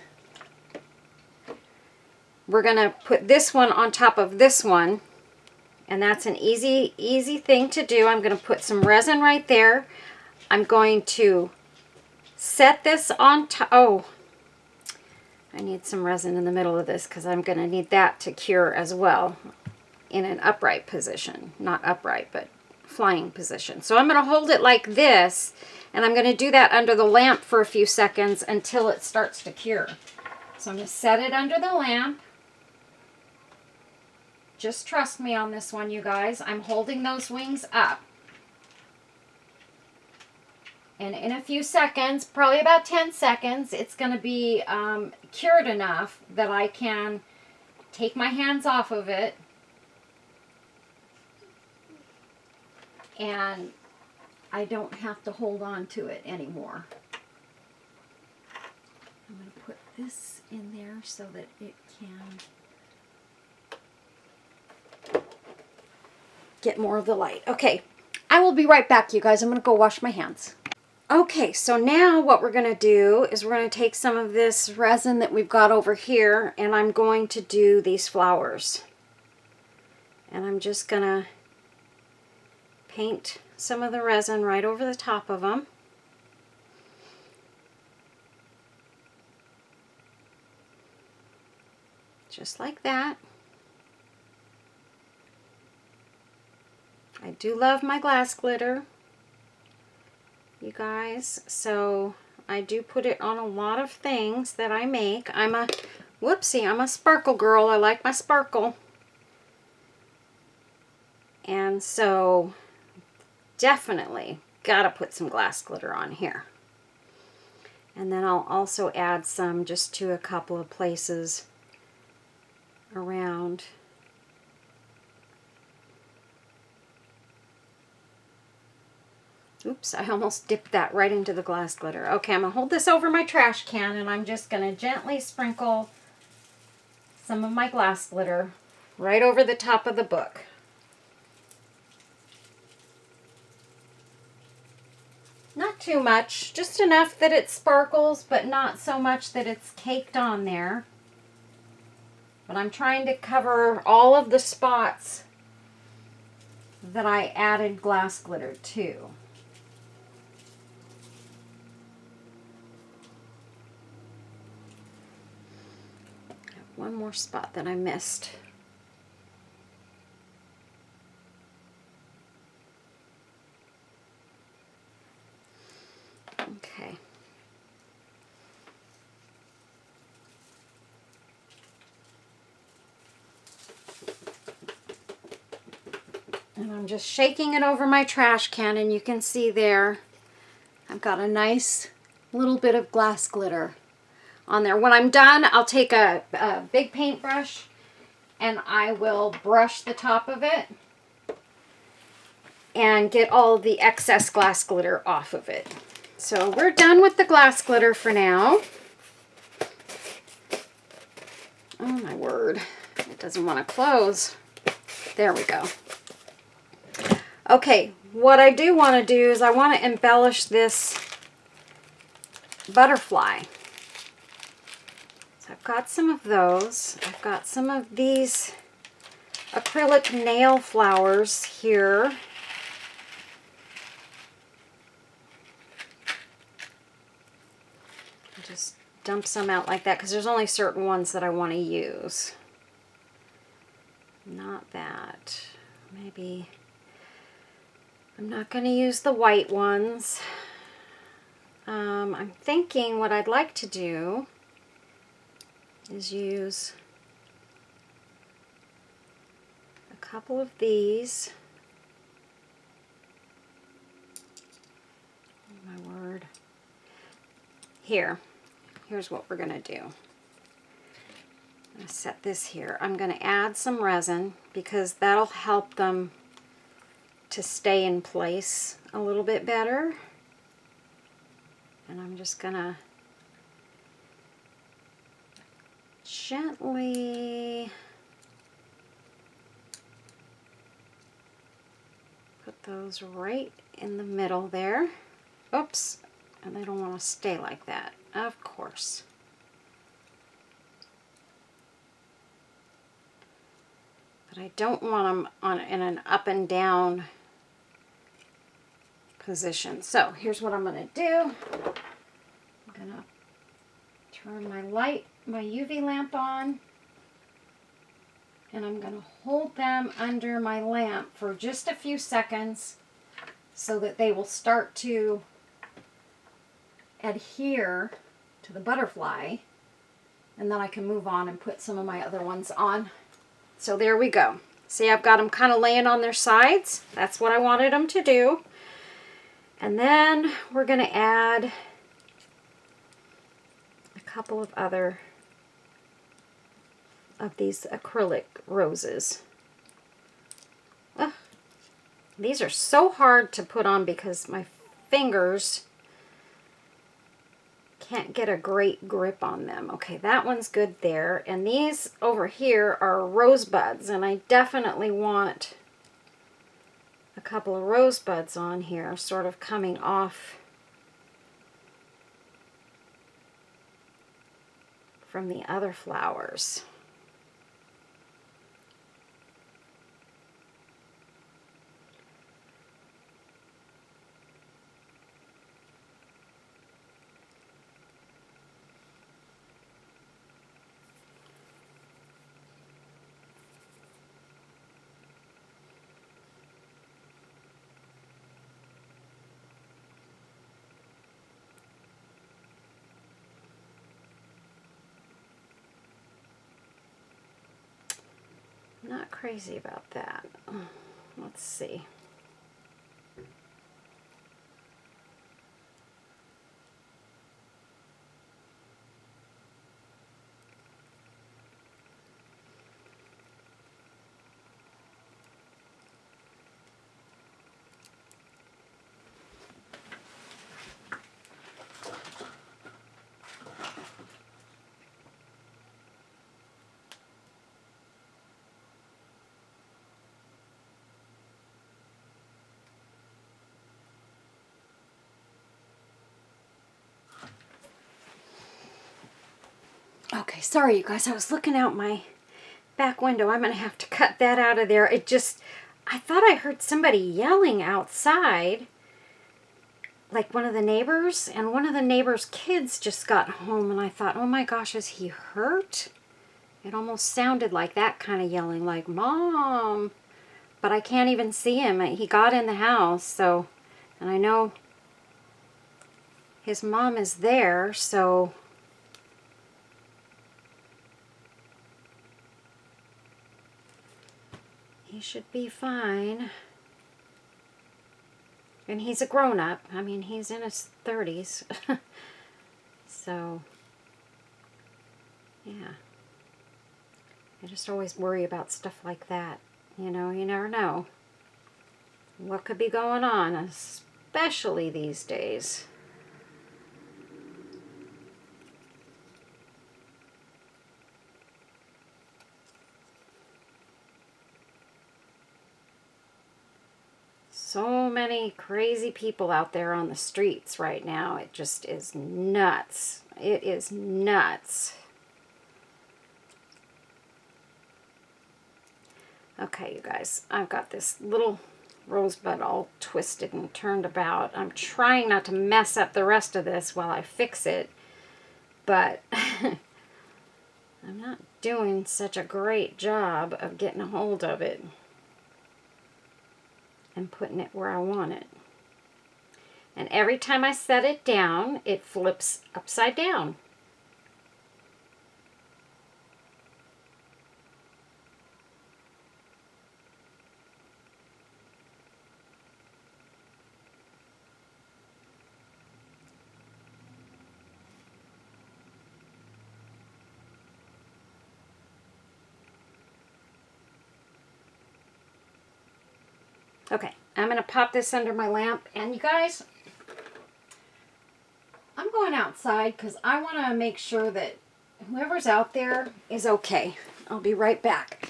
S1: we're going to put this one on top of this one, and that's an easy thing to do. I'm going to put some resin right there. I'm going to set this on top. Oh, I need some resin in the middle of this because I'm going to need that to cure as well in an upright position. Not upright, but flying position. So I'm going to hold it like this, and I'm going to do that under the lamp for a few seconds until it starts to cure. So I'm going to set it under the lamp. Just trust me on this one, you guys. I'm holding those wings up. And in a few seconds, probably about 10 seconds, it's going to be cured enough that I can take my hands off of it and I don't have to hold on to it anymore. I'm going to put this in there so that it can get more of the light. Okay, I will be right back, you guys. I'm going to go wash my hands. Okay, so now what we're going to do is we're going to take some of this resin that we've got over here, and I'm going to do these flowers. And I'm just going to paint some of the resin right over the top of them. Just like that. I do love my glass glitter, you guys, so I do put it on a lot of things that I make. I'm a sparkle girl. I like my sparkle. And so definitely gotta put some glass glitter on here. And then I'll also add some just to a couple of places around. Oops, I almost dipped that right into the glass glitter. Okay, I'm going to hold this over my trash can, and I'm just going to gently sprinkle some of my glass glitter right over the top of the book. Not too much, just enough that it sparkles, but not so much that it's caked on there. But I'm trying to cover all of the spots that I added glass glitter to. One more spot that I missed. Okay. And I'm just shaking it over my trash can, and you can see there I've got a nice little bit of glass glitter on there. When I'm done, I'll take a big paintbrush and I will brush the top of it and get all the excess glass glitter off of it. So we're done with the glass glitter for now. Oh my word, it doesn't want to close. There we go. Okay, what I do want to do is I want to embellish this butterfly. So I've got some of those. I've got some of these acrylic nail flowers here. Just dump some out like that because there's only certain ones that I want to use. Not that. Maybe I'm not going to use the white ones. I'm thinking what I'd like to do is use a couple of these. Oh my word. Here's what we're going to do. I'm going to set this here. I'm going to add some resin because that'll help them to stay in place a little bit better. And I'm just going to gently put those right in the middle there. Oops, and they don't want to stay like that, of course. But I don't want them in an up and down position. So here's what I'm going to do. I'm going to turn my UV lamp on, and I'm going to hold them under my lamp for just a few seconds so that they will start to adhere to the butterfly, and then I can move on and put some of my other ones on. So there we go. See, I've got them kind of laying on their sides. That's what I wanted them to do. And then we're going to add a couple of other of these acrylic roses. These are so hard to put on because my fingers can't get a great grip on them. Okay, that one's good there. And these over here are rosebuds, and I definitely want a couple of rosebuds on here, sort of coming off from the other flowers. Not crazy about that. Let's see. Okay, sorry you guys, I was looking out my back window. I'm going to have to cut that out of there. I thought I heard somebody yelling outside, like one of the neighbors, and one of the neighbors' kids just got home, and I thought, oh my gosh, is he hurt? It almost sounded like that kind of yelling, like, Mom! But I can't even see him. He got in the house, so, and I know his mom is there, so he should be fine. And he's a grown-up. I mean, he's in his 30s. So, yeah. I just always worry about stuff like that. You know, you never know what could be going on, especially these days. So many crazy people out there on the streets right now. It just is nuts. It is nuts. Okay, you guys, I've got this little rosebud all twisted and turned about. I'm trying not to mess up the rest of this while I fix it, but I'm not doing such a great job of getting a hold of it and putting it where I want it. And every time I set it down, it flips upside down. Okay, I'm going to pop this under my lamp. And you guys, I'm going outside because I want to make sure that whoever's out there is okay. I'll be right back.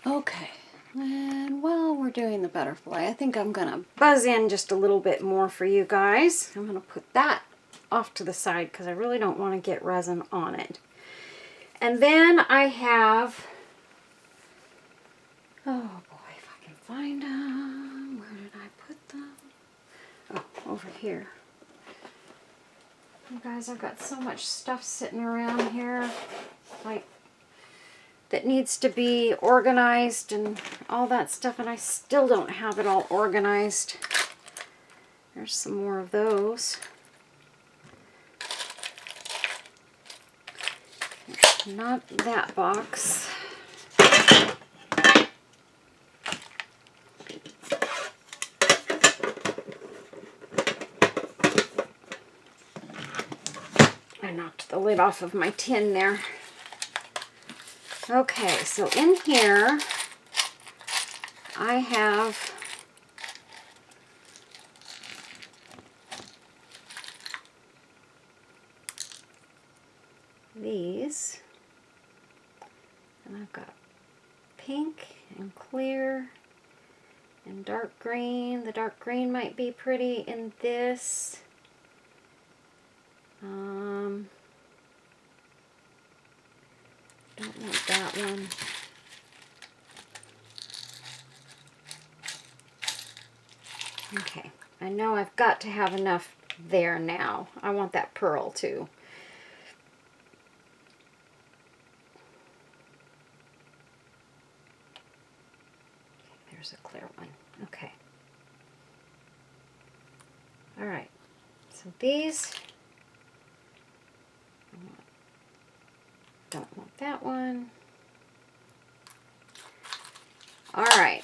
S1: Okay, and while we're doing the butterfly, I think I'm going to buzz in just a little bit more for you guys. I'm going to put that off to the side because I really don't want to get resin on it. And then I have, oh boy, if I can find them. Where did I put them? Oh, over here. You guys, I've got so much stuff sitting around here, like, that needs to be organized and all that stuff, and I still don't have it all organized. There's some more of those. Not that box. I knocked the lid off of my tin there. Okay, so in here I have these, and I've got pink and clear and dark green. The dark green might be pretty in this. Don't want that one. Okay, I know I've got to have enough there now. I want that pearl too. There's a clear one. Okay. All right. So these, don't want that one. All right.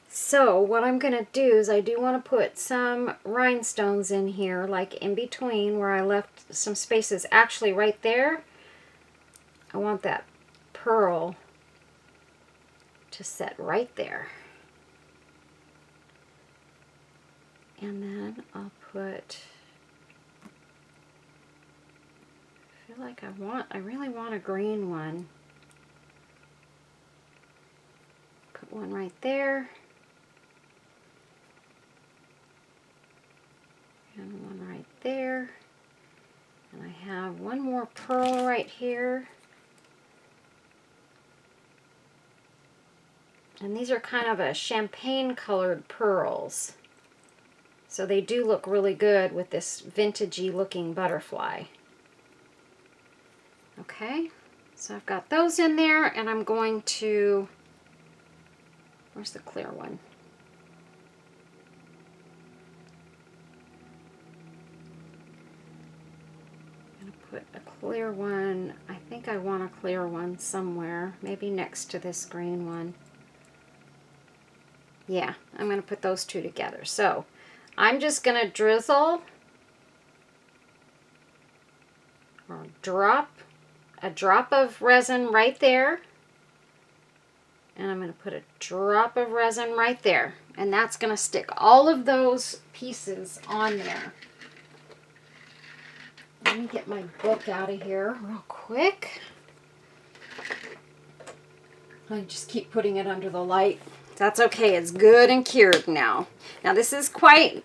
S1: So what I'm going to do is I do want to put some rhinestones in here, like in between where I left some spaces. Actually, right there, I want that pearl to set right there. And then I'll put, I feel like I really want a green one. Put one right there. And one right there. And I have one more pearl right here. And these are kind of a champagne colored pearls. So they do look really good with this vintagey looking butterfly. Okay, so I've got those in there, and I'm going to, where's the clear one? I'm going to put a clear one. I think I want a clear one somewhere, maybe next to this green one. Yeah, I'm going to put those two together. So I'm just going to drizzle or drop a drop of resin right there. And I'm going to put a drop of resin right there. And that's going to stick all of those pieces on there. Let me get my book out of here real quick. I just keep putting it under the light. That's okay, it's good and cured now. Now this is quite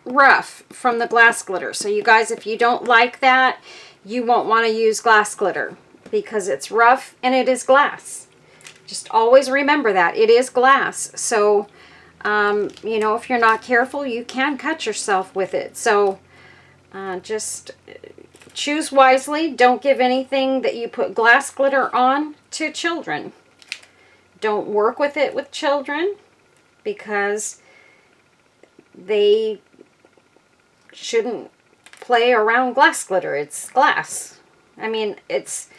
S1: rough from the glass glitter. So you guys, if you don't like that, you won't want to use glass glitter because it's rough and it is glass. Just always remember that. It is glass. So, you know, if you're not careful, you can cut yourself with it. So just choose wisely. Don't give anything that you put glass glitter on to children. Don't work with it with children because they shouldn't play around glass glitter. It's glass. I mean, it's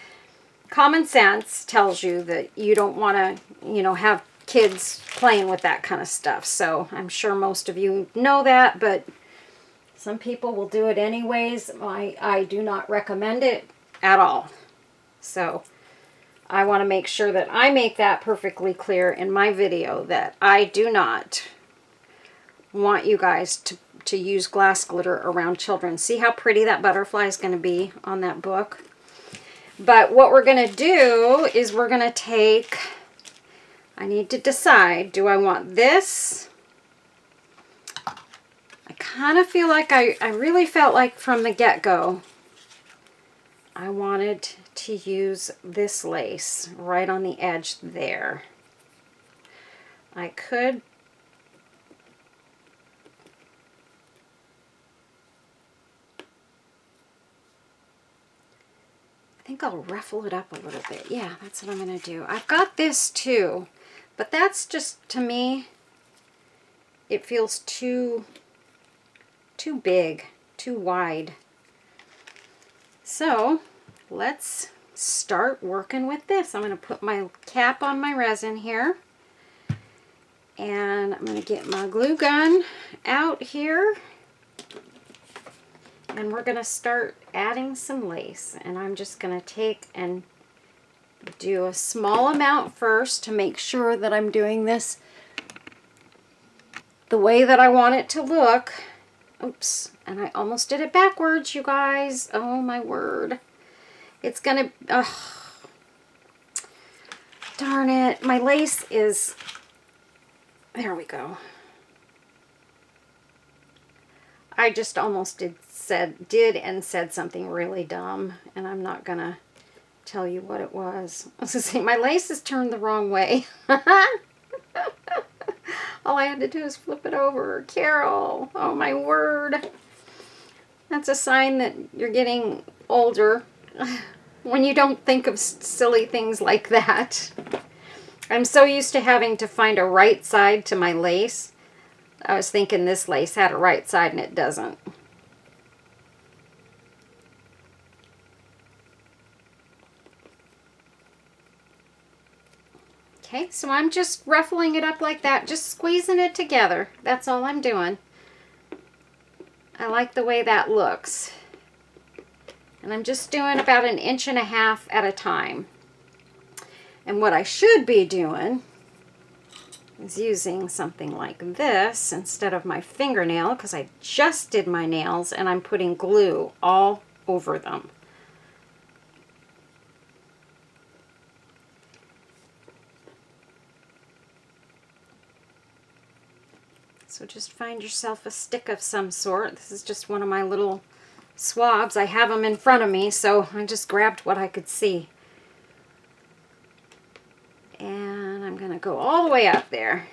S1: common sense tells you that you don't want to, you know, have kids playing with that kind of stuff. So I'm sure most of you know that, but some people will do it anyways. I do not recommend it at all. So I want to make sure that I make that perfectly clear in my video that I do not want you guys to use glass glitter around children. See how pretty that butterfly is going to be on that book? But what we're going to do is we're going to take, I need to decide, do I want this? I kind of feel like I really felt like from the get-go I wanted to use this lace right on the edge there. I could I think I'll ruffle it up a little bit. Yeah, that's what I'm going to do. I've got this too, but that's just, to me, it feels too big, too wide. So let's start working with this. I'm going to put my cap on my resin here, and I'm going to get my glue gun out here, and we're going to start adding some lace. And I'm just going to take and do a small amount first to make sure that I'm doing this the way that I want it to look. Oops, and I almost did it backwards, you guys. Oh my word. It's gonna, darn it. My lace is, there we go. I just almost did and said something really dumb, and I'm not gonna tell you what it was. I was gonna say, my lace is turned the wrong way. All I had to do is flip it over. Carol, oh my word. That's a sign that you're getting older when you don't think of silly things like that. I'm so used to having to find a right side to my lace. I was thinking this lace had a right side and it doesn't. Okay, so I'm just ruffling it up like that, just squeezing it together. That's all I'm doing. I like the way that looks. And I'm just doing about 1.5 inches at a time. And what I should be doing is using something like this instead of my fingernail, because I just did my nails and I'm putting glue all over them. So just find yourself a stick of some sort. This is just one of my little swabs. I have them in front of me, so I just grabbed what I could see. And I'm going to go all the way up there.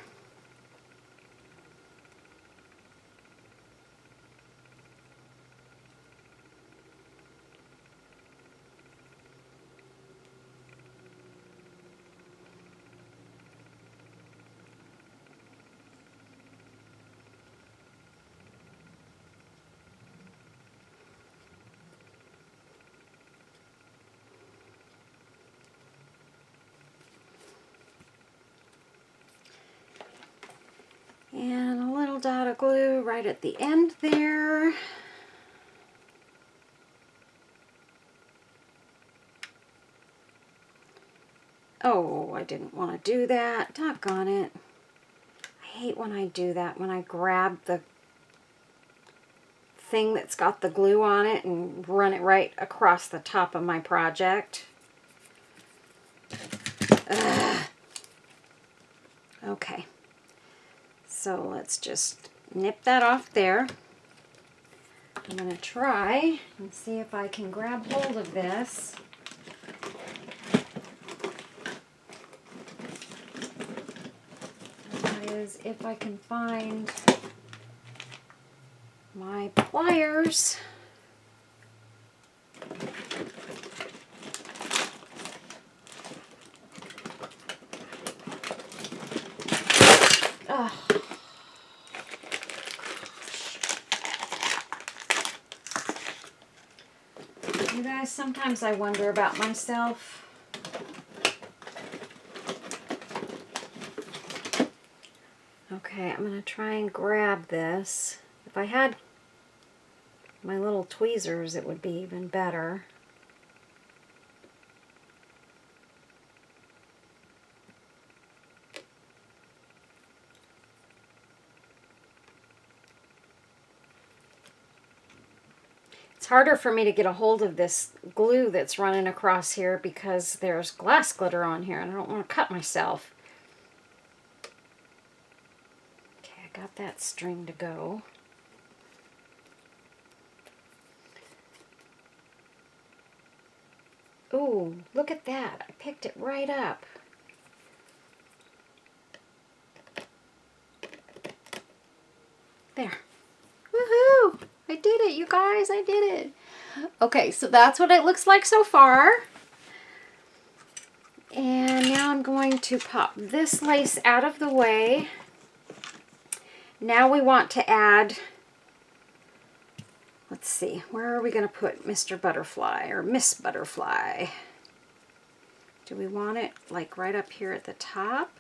S1: And a little dot of glue right at the end there. Oh, I didn't want to do that. Doggone it. I hate when I do that, when I grab the thing that's got the glue on it and run it right across the top of my project. Ugh. Okay. So let's just nip that off there. I'm going to try and see if I can grab hold of this. That is, if I can find my pliers. Ugh. You guys, sometimes I wonder about myself. Okay, I'm going to try and grab this. If I had my little tweezers, it would be even better. It's harder for me to get a hold of this glue that's running across here because there's glass glitter on here and I don't want to cut myself. Okay, I got that string to go. Ooh, look at that. I picked it right up. There. Woohoo! I did it, you guys. I did it. Okay, so that's what it looks like so far. And now I'm going to pop this lace out of the way. Now we want to add, let's see, where are we going to put Mr. Butterfly or Miss Butterfly? Do we want it like right up here at the top?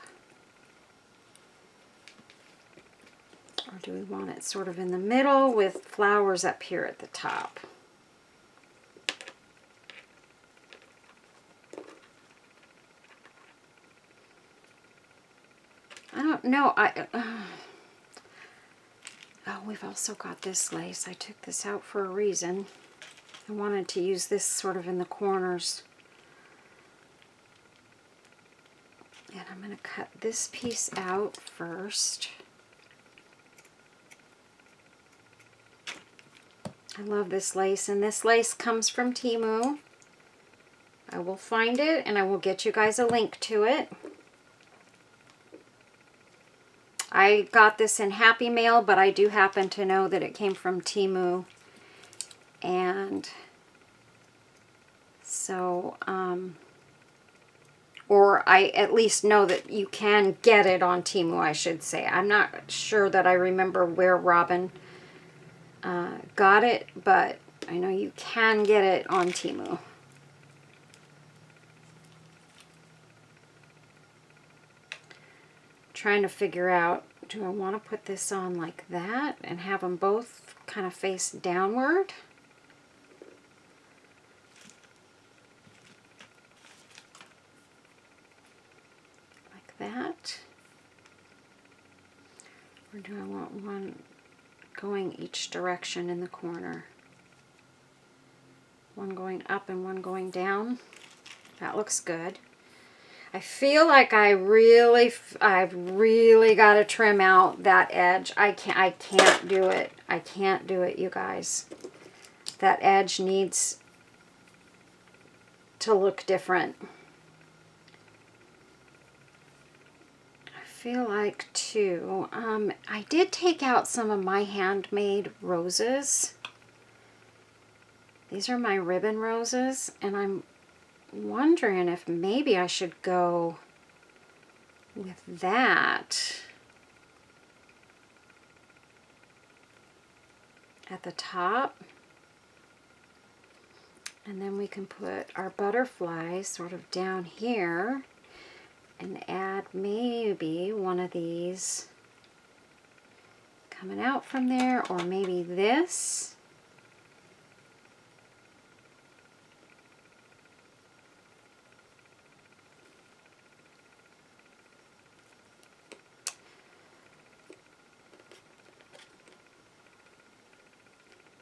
S1: Or do we want it sort of in the middle with flowers up here at the top? I don't know. Oh, we've also got this lace. I took this out for a reason. I wanted to use this sort of in the corners. And I'm going to cut this piece out first. I love this lace, and this lace comes from Temu. I will find it and I will get you guys a link to it. I got this in Happy Mail, but I do happen to know that it came from Temu. And so, or I at least know that you can get it on Temu, I should say. I'm not sure that I remember where Robin got it, but I know you can get it on Temu. Trying to figure out, do I want to put this on like that and have them both kind of face downward? Like that? Or do I want one going each direction in the corner? One going up and one going down. That looks good. I feel like I've really got to trim out that edge. I can't do it. I can't do it, you guys. that edge needs to look different. I feel like too, I did take out some of my handmade roses. These are my ribbon roses, and I'm wondering if maybe I should go with that at the top. And then we can put our butterflies sort of down here and add maybe one of these coming out from there, or maybe this.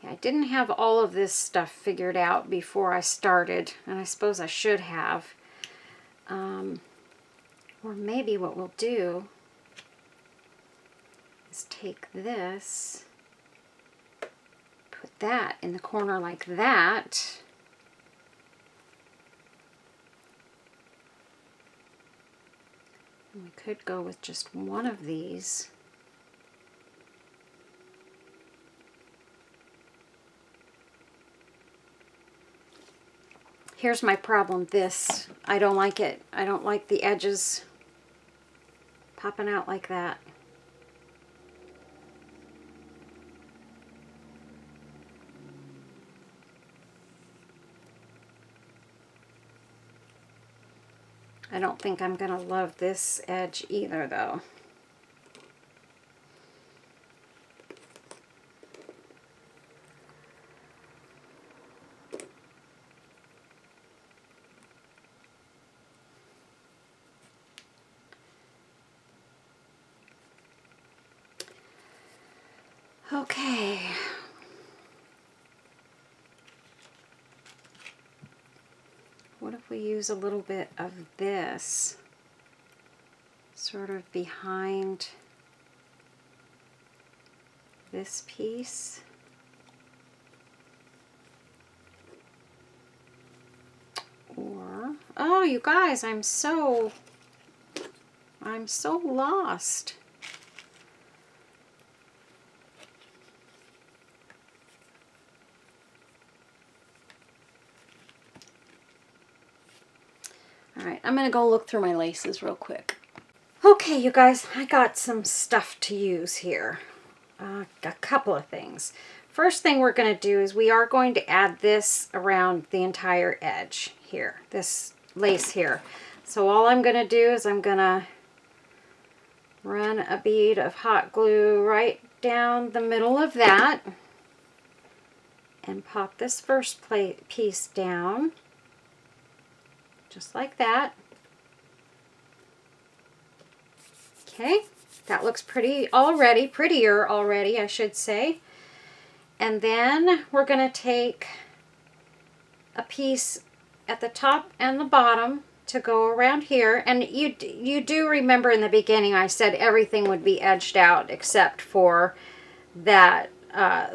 S1: I didn't have all of this stuff figured out before I started, and I suppose I should have. Or maybe what we'll do is take this, put that in the corner like that. And we could go with just one of these. Here's my problem, this, I don't like it. I don't like the edges popping out like that. I don't think I'm gonna love this edge either though. Okay. What if we use a little bit of this sort of behind this piece? Or, oh, you guys, I'm so lost. Alright, I'm going to go look through my laces real quick. Okay, you guys, I got some stuff to use here. A couple of things. First thing we're going to do is we are going to add this around the entire edge here, this lace here. So all I'm going to do is I'm going to run a bead of hot glue right down the middle of that and pop this first piece down. Just like that. Okay, that looks pretty already, prettier already, I should say. And then we're going to take a piece at the top and the bottom to go around here. And you do remember in the beginning I said everything would be edged out except for that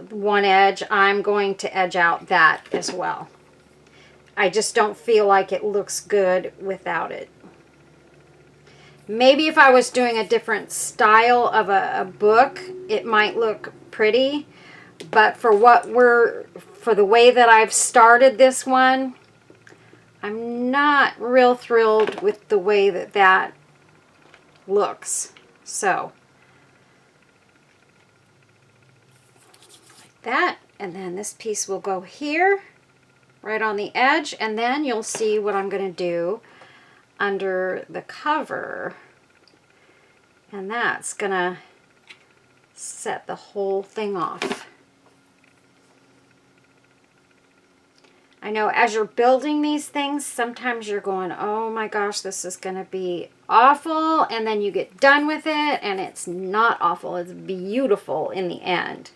S1: one edge. I'm going to edge out that as well. I just don't feel like it looks good without it. Maybe if I was doing a different style of a book, it might look pretty. But for the way that I've started this one, I'm not real thrilled with the way that that looks. So, like that. And then this piece will go here, right on the edge, and then you'll see what I'm going to do under the cover, and that's going to set the whole thing off. I know as you're building these things, sometimes you're going, oh my gosh, this is going to be awful, and then you get done with it, and it's not awful. It's beautiful in the end.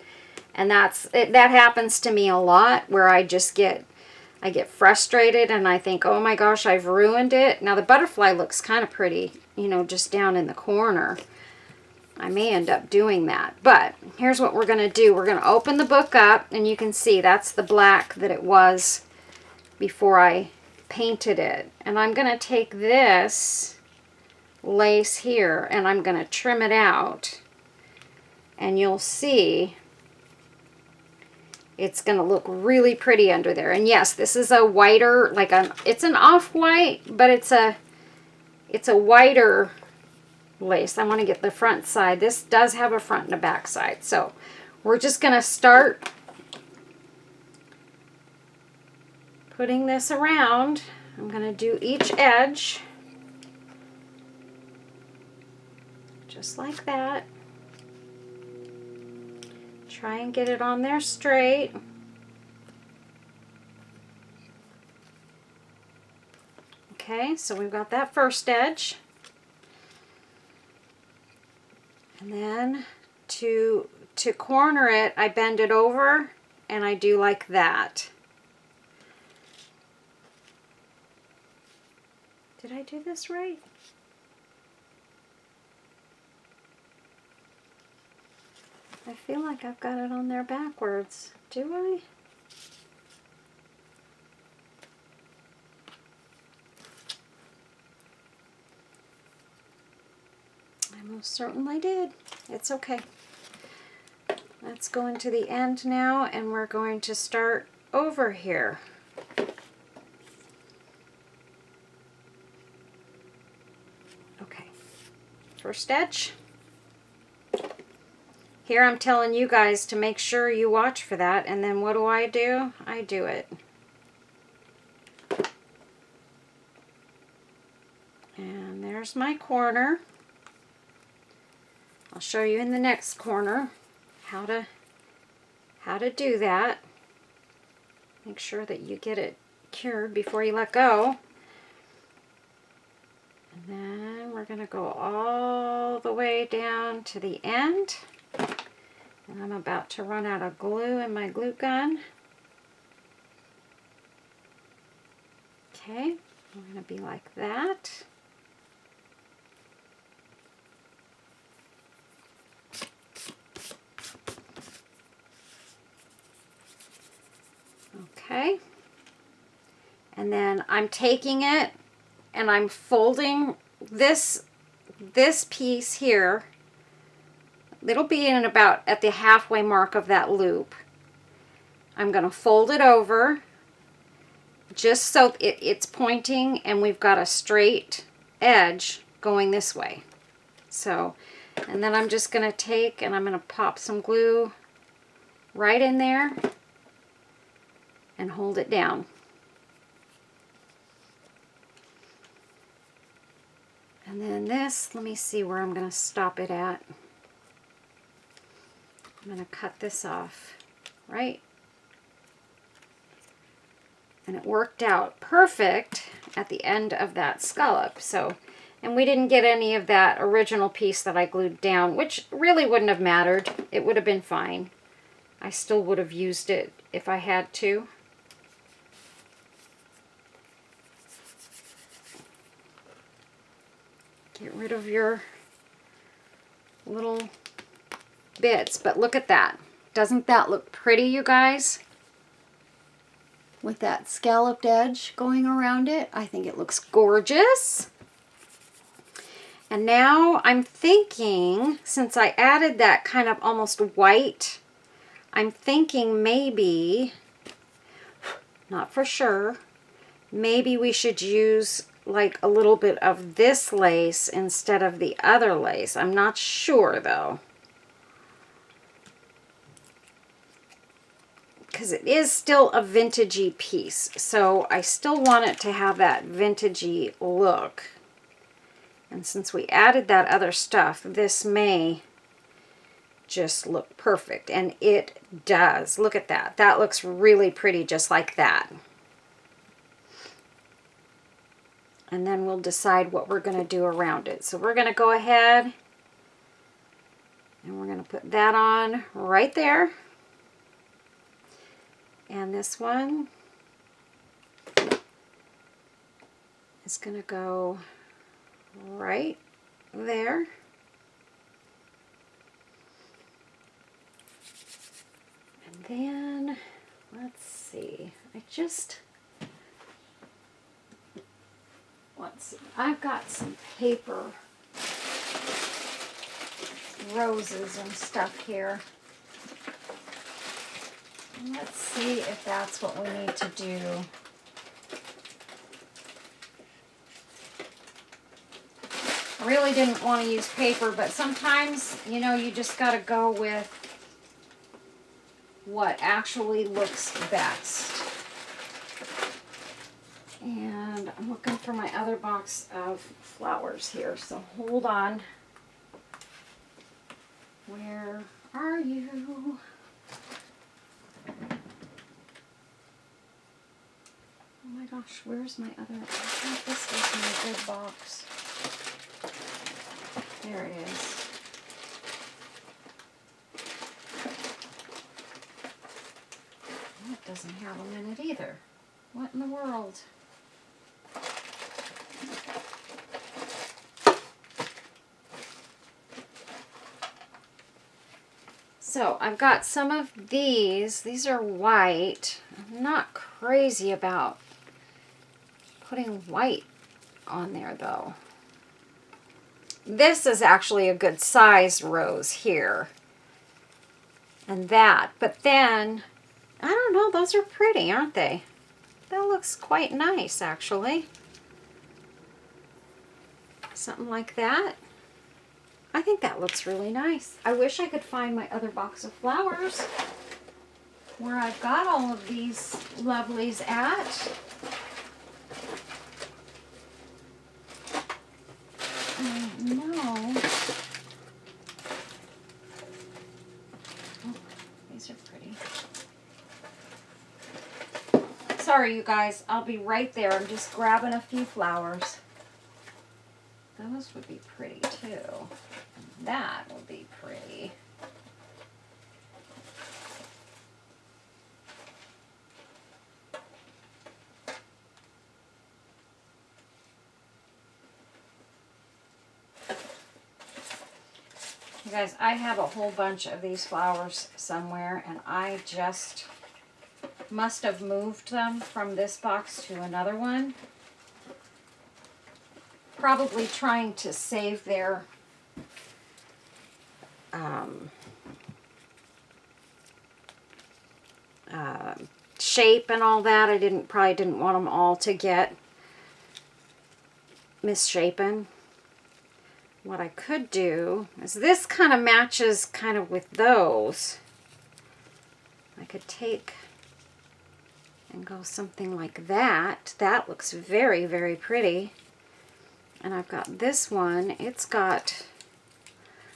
S1: And that happens to me a lot, where I get frustrated and I think, oh my gosh, I've ruined it. Now the butterfly looks kind of pretty, you know, just down in the corner. I may end up doing that, but here's what we're going to do. We're going to open the book up, and you can see that's the black that it was before I painted it. And I'm going to take this lace here and I'm going to trim it out, and you'll see it's going to look really pretty under there. And yes, this is a whiter, it's an off-white, but it's a whiter lace. I want to get the front side. This does have a front and a back side. So we're just going to start putting this around. I'm going to do each edge just like that. Try and get it on there straight. Okay, so we've got that first edge. And then to corner it, I bend it over and I do like that. Did I do this right? I feel like I've got it on there backwards. Do I? I most certainly did. It's okay. Let's go into the end now, and we're going to start over here. Okay, first edge. Here I'm telling you guys to make sure you watch for that, and then what do? I do it. And there's my corner. I'll show you in the next corner how to do that. Make sure that you get it cured before you let go. And then we're going to go all the way down to the end. And I'm about to run out of glue in my glue gun. Okay, we're going to be like that. Okay, and then I'm taking it and I'm folding this piece here. It'll be in about at the halfway mark of that loop. I'm going to fold it over just so it's pointing and we've got a straight edge going this way. So, and then I'm just going to take and I'm going to pop some glue right in there and hold it down. And then this, let me see where I'm going to stop it at. I'm going to cut this off, right? And it worked out perfect at the end of that scallop. So, and we didn't get any of that original piece that I glued down, which really wouldn't have mattered. It would have been fine. I still would have used it if I had to. Get rid of your little bits, but look at that. Doesn't that look pretty, you guys? With that scalloped edge going around it, I think it looks gorgeous. And now I'm thinking, since I added that kind of almost white, I'm thinking maybe, not for sure, maybe we should use like a little bit of this lace instead of the other lace. I'm not sure though, because it is still a vintagey piece, so I still want it to have that vintagey look. And since we added that other stuff, this may just look perfect, and it does. Look at that. That looks really pretty just like that. And then we'll decide what we're going to do around it. So we're going to go ahead and we're going to put that on right there. And this one is going to go right there. then, let's see, let's see, I've got some paper roses and stuff here. Let's see if that's what we need to do. I really didn't want to use paper, but sometimes, you know, you just got to go with what actually looks best. And I'm looking for my other box of flowers here, so hold on. Where are you? Oh my gosh, where's my other? I think this was my good box. There it is. That doesn't have them in it either. What in the world? So I've got some of these. These are white. I'm not crazy about putting white on there though. This is actually a good size rose here. And that. But then, I don't know, those are pretty, aren't they? That looks quite nice actually. Something like that. I think that looks really nice. I wish I could find my other box of flowers where I've got all of these lovelies at. No. Oh, these are pretty. Sorry, you guys. I'll be right there. I'm just grabbing a few flowers. Those would be pretty too. That would be pretty. You guys, I have a whole bunch of these flowers somewhere, and I just must have moved them from this box to another one. Probably trying to save their shape and all that. I probably didn't want them all to get misshapen. What I could do is this kind of matches kind of with those. I could take and go something like that. That looks very, very pretty. And I've got this one.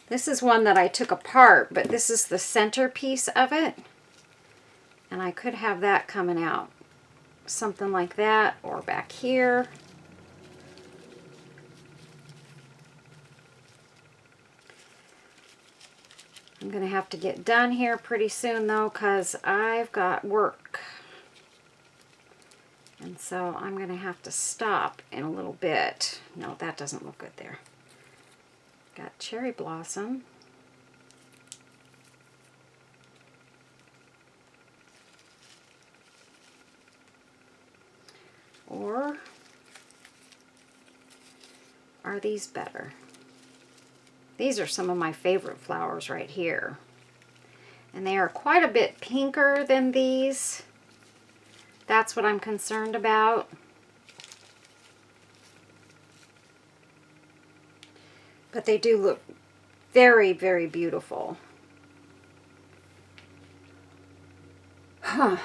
S1: This is one that I took apart, but this is the centerpiece of it. And I could have that coming out. Something like that, or back here. I'm going to have to get done here pretty soon though, because I've got work. And so I'm going to have to stop in a little bit. No, that doesn't look good there. Got cherry blossom. Or are these better? These are some of my favorite flowers right here. And they are quite a bit pinker than these. That's what I'm concerned about. But they do look very, very beautiful. Huh.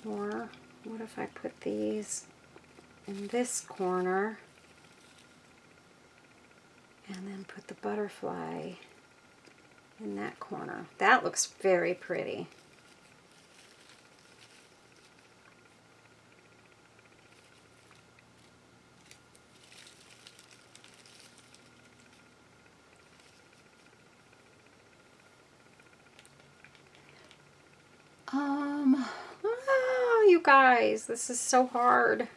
S1: Or what if I put these in this corner and then put the butterfly in that corner? That looks very pretty. You guys, this is so hard.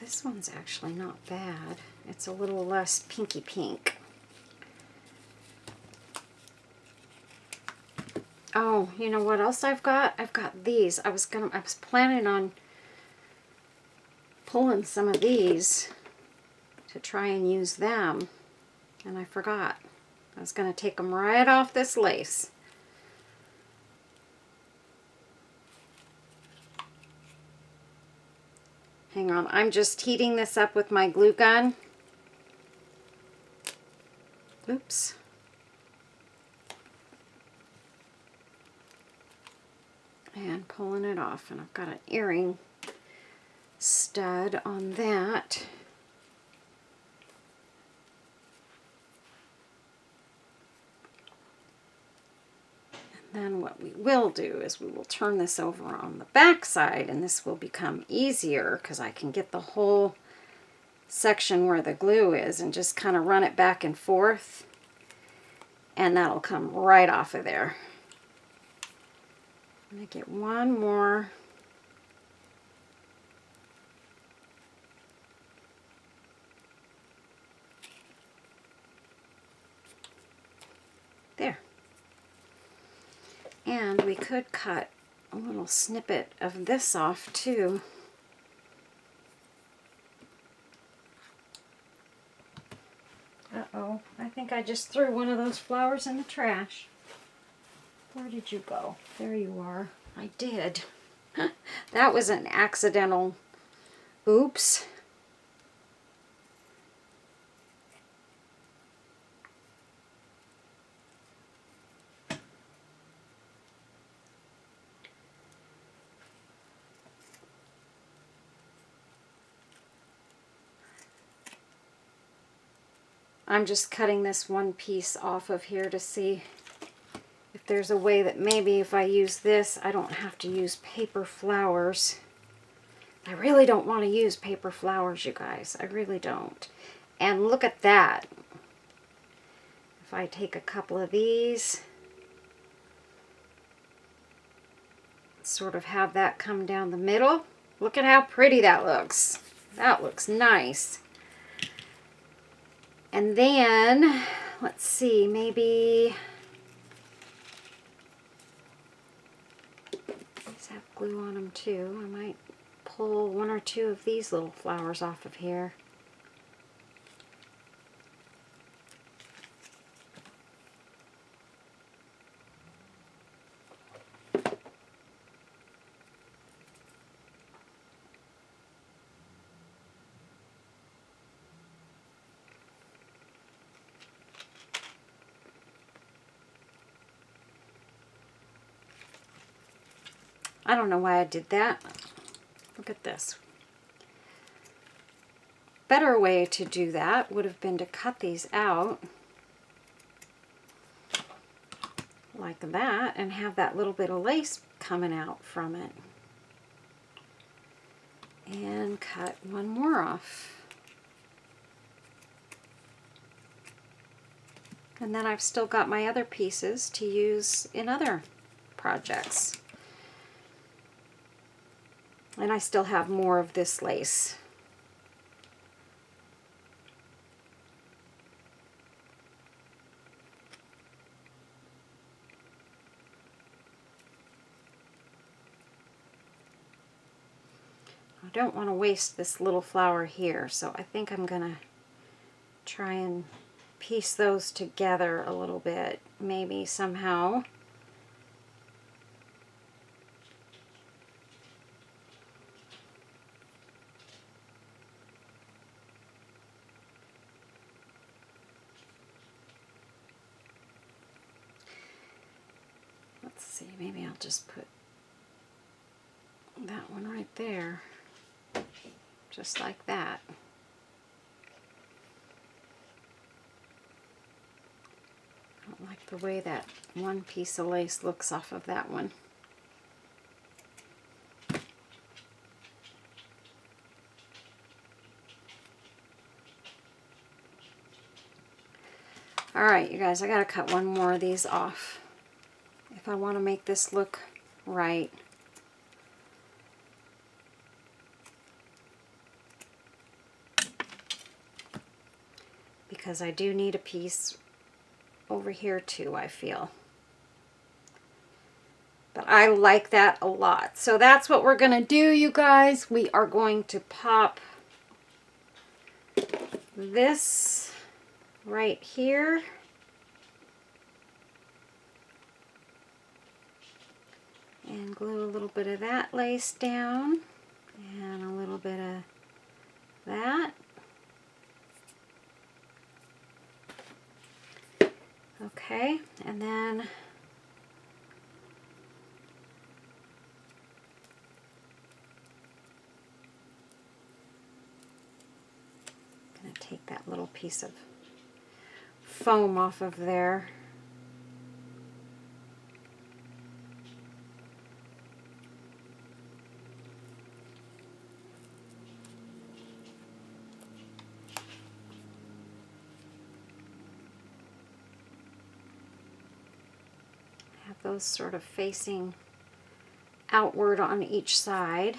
S1: This one's actually not bad. It's a little less pinky pink. Oh, you know what else I've got? I've got these. I was planning on pulling some of these to try and use them, and I forgot. I was going to take them right off this lace. Hang on, I'm just heating this up with my glue gun. Oops. And pulling it off, and I've got an earring stud on that. And then what we will do is we will turn this over on the back side, and this will become easier because I can get the whole section where the glue is and just kind of run it back and forth, and that'll come right off of there. I'm going to get one more. There. And we could cut a little snippet of this off too. Uh-oh, I think I just threw one of those flowers in the trash. Where did you go? There you are. I did. That was an accidental oops. I'm just cutting this one piece off of here to see if there's a way that maybe if I use this, I don't have to use paper flowers. I really don't want to use paper flowers, you guys. I really don't. And look at that. If I take a couple of these, sort of have that come down the middle. Look at how pretty that looks. That looks nice. And then, let's see, maybe these have glue on them too. I might pull one or two of these little flowers off of here. I don't know why I did that. Look at this. Better way to do that would have been to cut these out like that and have that little bit of lace coming out from it. And cut one more off. And then I've still got my other pieces to use in other projects. And I still have more of this lace. I don't want to waste this little flower here, so I think I'm going to try and piece those together a little bit, maybe somehow. Let's see, maybe I'll just put that one right there, just like that. I don't like the way that one piece of lace looks off of that one. All right, you guys, I gotta cut one more of these off if I want to make this look right. because I do need a piece over here too, I feel. But I like that a lot. So that's what we're going to do, you guys. We are going to pop this right here. And glue a little bit of that lace down. And a little bit of that. Okay, and then I'm going to take that little piece of foam off of there. Those sort of facing outward on each side.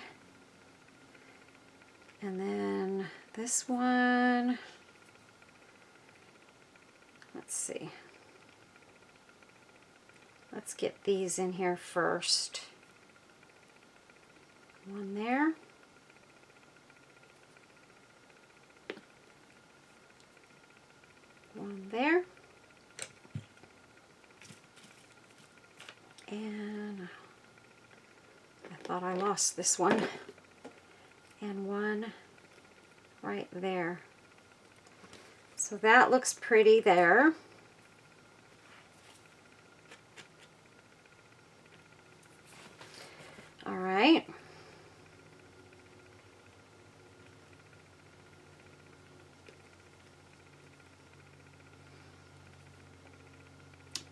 S1: And then this one, let's see. Let's get these in here first. One there. One there. And I thought I lost this one. And one right there. So that looks pretty there. All right.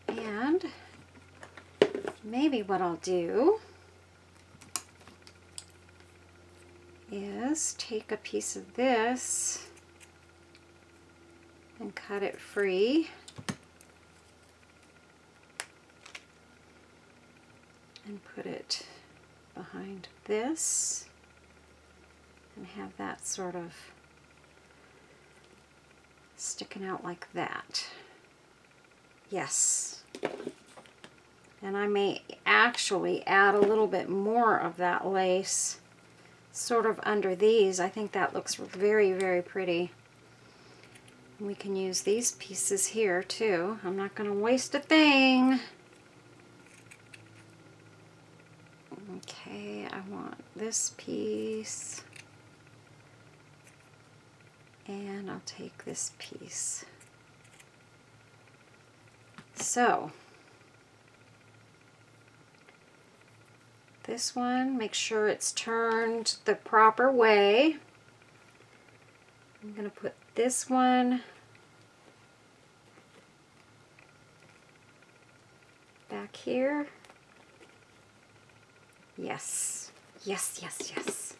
S1: And maybe what I'll do is take a piece of this and cut it free and put it behind this and have that sort of sticking out like that. Yes. And I may actually add a little bit more of that lace sort of under these. I think that looks very, very pretty. We can use these pieces here too. I'm not going to waste a thing. Okay, I want this piece. And I'll take this piece. So, this one, make sure it's turned the proper way. I'm going to put this one back here. Yes, yes, yes, yes.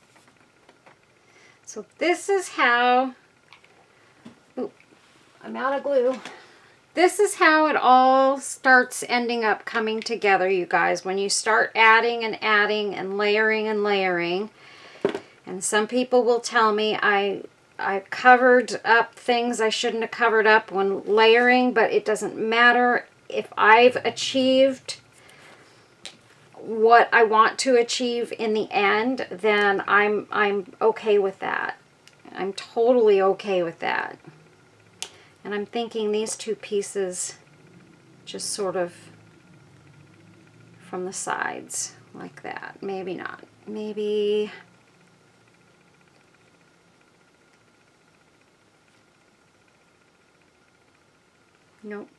S1: So this is how, ooh, I'm out of glue. This is how it all starts ending up coming together, you guys, when you start adding and adding and layering and layering. And some people will tell me I covered up things I shouldn't have covered up when layering, but it doesn't matter. If I've achieved what I want to achieve in the end, then I'm okay with that. I'm totally okay with that. And I'm thinking these two pieces just sort of from the sides like that. Maybe not. Maybe nope.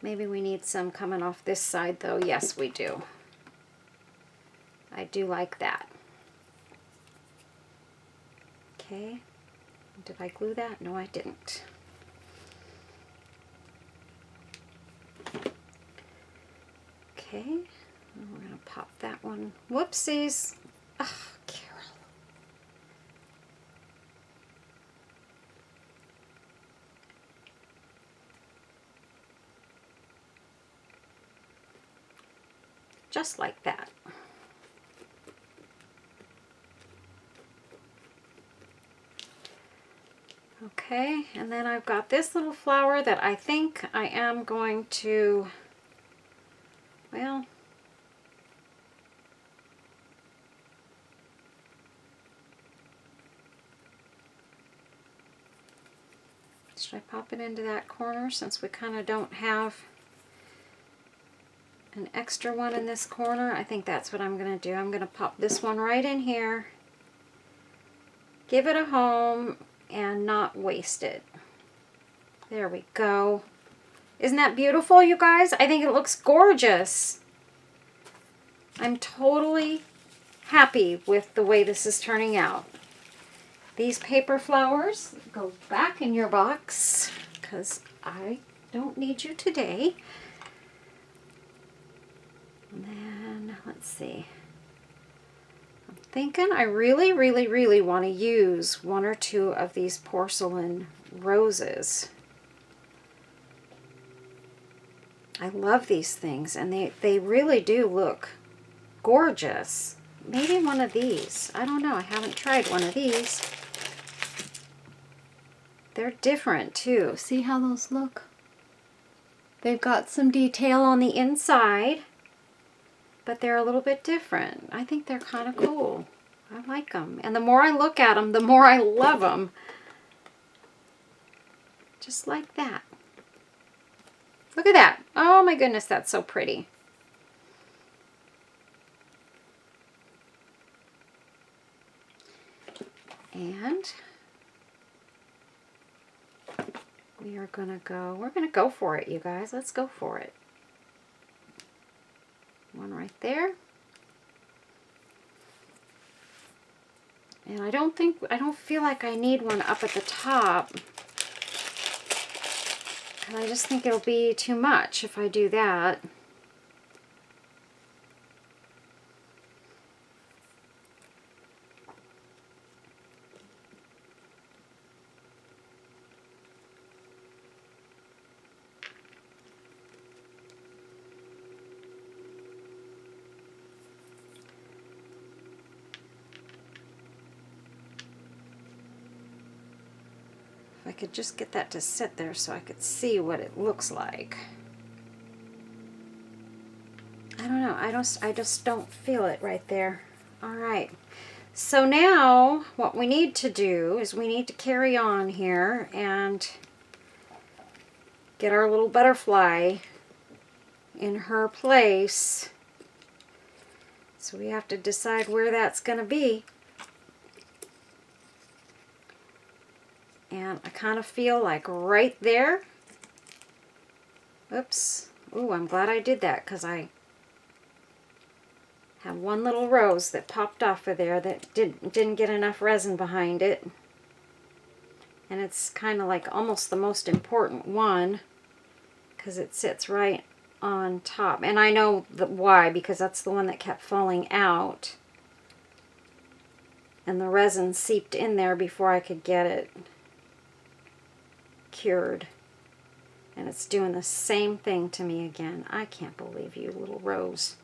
S1: Maybe we need some coming off this side though. Yes, we do. I do like that. Okay. Did I glue that? No, I didn't. Okay. We're going to pop that one. Whoopsies. Ugh, Carol. Just like that. Okay, and then I've got this little flower that I think I am going to, well, should I pop it into that corner since we kind of don't have an extra one in this corner? I think that's what I'm going to do. I'm going to pop this one right in here, give it a home, and not waste it. There we go. Isn't that beautiful, you guys? I think it looks gorgeous. I'm totally happy with the way this is turning out. These paper flowers go back in your box because I don't need you today. And then, let's see. I'm thinking I really, really, really want to use one or two of these porcelain roses. I love these things, and they really do look gorgeous. Maybe one of these. I don't know. I haven't tried one of these. They're different too. See how those look? They've got some detail on the inside, but they're a little bit different. I think they're kind of cool. I like them. And the more I look at them, the more I love them. Just like that. Look at that. Oh my goodness, that's so pretty. And we're gonna go for it, you guys. Let's go for it. One right there. And I don't feel like I need one up at the top. And I just think it'll be too much if I do that. I could just get that to sit there so I could see what it looks like. I don't know. I just don't feel it right there. All right. So now what we need to do is we need to carry on here and get our little butterfly in her place. So we have to decide where that's going to be. And I kind of feel like right there. Oops. Ooh, I'm glad I did that because I have one little rose that popped off of there that didn't get enough resin behind it. And it's kind of like almost the most important one because it sits right on top. And I know why, because that's the one that kept falling out. And the resin seeped in there before I could get it cured. And it's doing the same thing to me again. I can't believe you, little rose.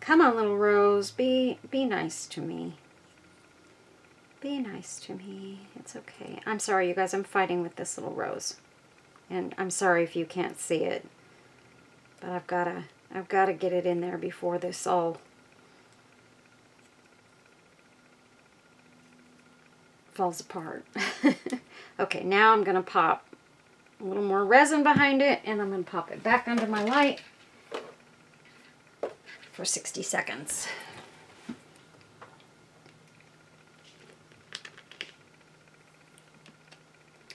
S1: Come on, little rose. Be nice to me. Be nice to me. It's okay. I'm sorry, you guys. I'm fighting with this little rose. And I'm sorry if you can't see it. But I've got to get it in there before this all falls apart. Okay, now I'm going to pop a little more resin behind it, and I'm going to pop it back under my light for 60 seconds.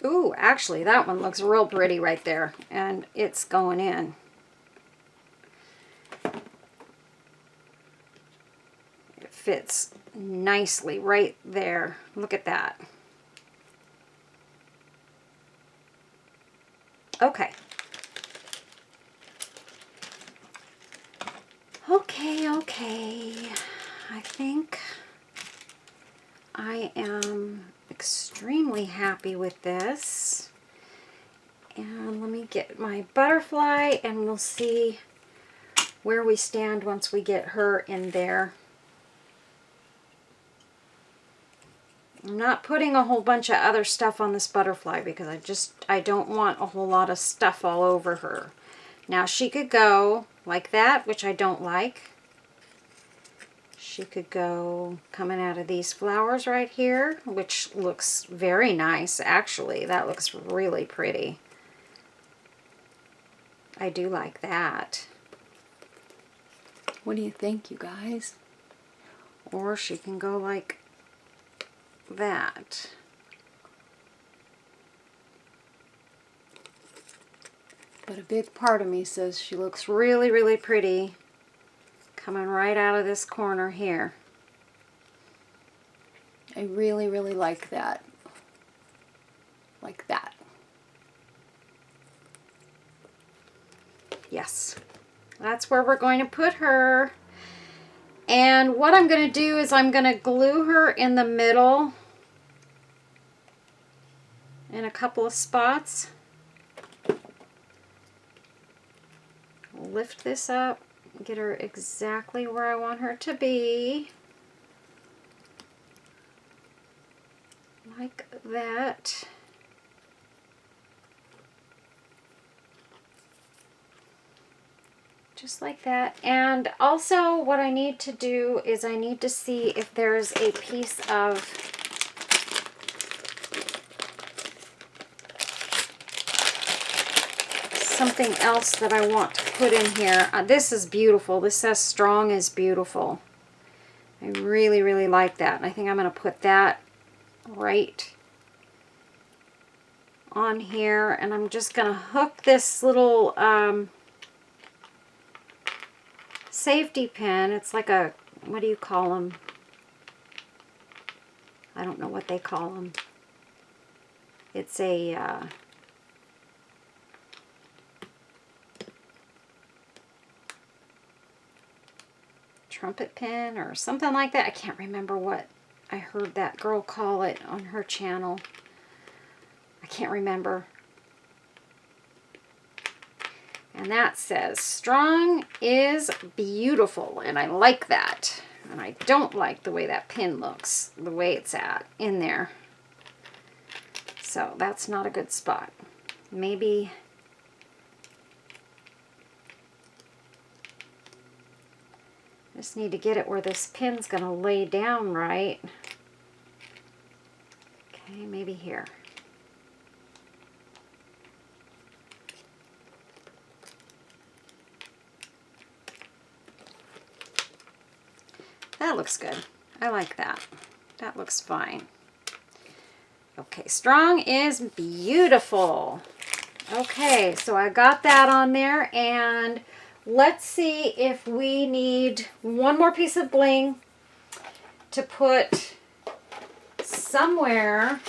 S1: Ooh, actually, that one looks real pretty right there, and it's going in. It fits nicely right there. Look at that. Okay. Okay. I think I am extremely happy with this. And let me get my butterfly and we'll see where we stand once we get her in there. I'm not putting a whole bunch of other stuff on this butterfly because I don't want a whole lot of stuff all over her. Now she could go like that, which I don't like. She could go coming out of these flowers right here, which looks very nice, actually. That looks really pretty. I do like that. What do you think, you guys? Or she can go like that. But a big part of me says she looks really, really pretty coming right out of this corner here. I really, really like that. Like that. Yes. That's where we're going to put her. And what I'm going to do is I'm going to glue her in the middle in a couple of spots. Lift this up, get her exactly where I want her to be. Like that. Just like that. And also what I need to do is I need to see if there's a piece of something else that I want to put in here. This is beautiful. This says strong is beautiful. I really, really like that. I think I'm going to put that right on here, and I'm just going to hook this little safety pin. It's like a, what do you call them? I don't know what they call them. It's a trumpet pin or something like that. I can't remember what I heard that girl call it on her channel. I can't remember. And that says strong is beautiful, and I like that. And I don't like the way that pin looks, the way it's in there. So that's not a good spot. Maybe just need to get it where this pin's going to lay down right. Okay, maybe here. That looks good. I like that. That looks fine. Okay, strong is beautiful. Okay, so I got that on there, and let's see if we need one more piece of bling to put somewhere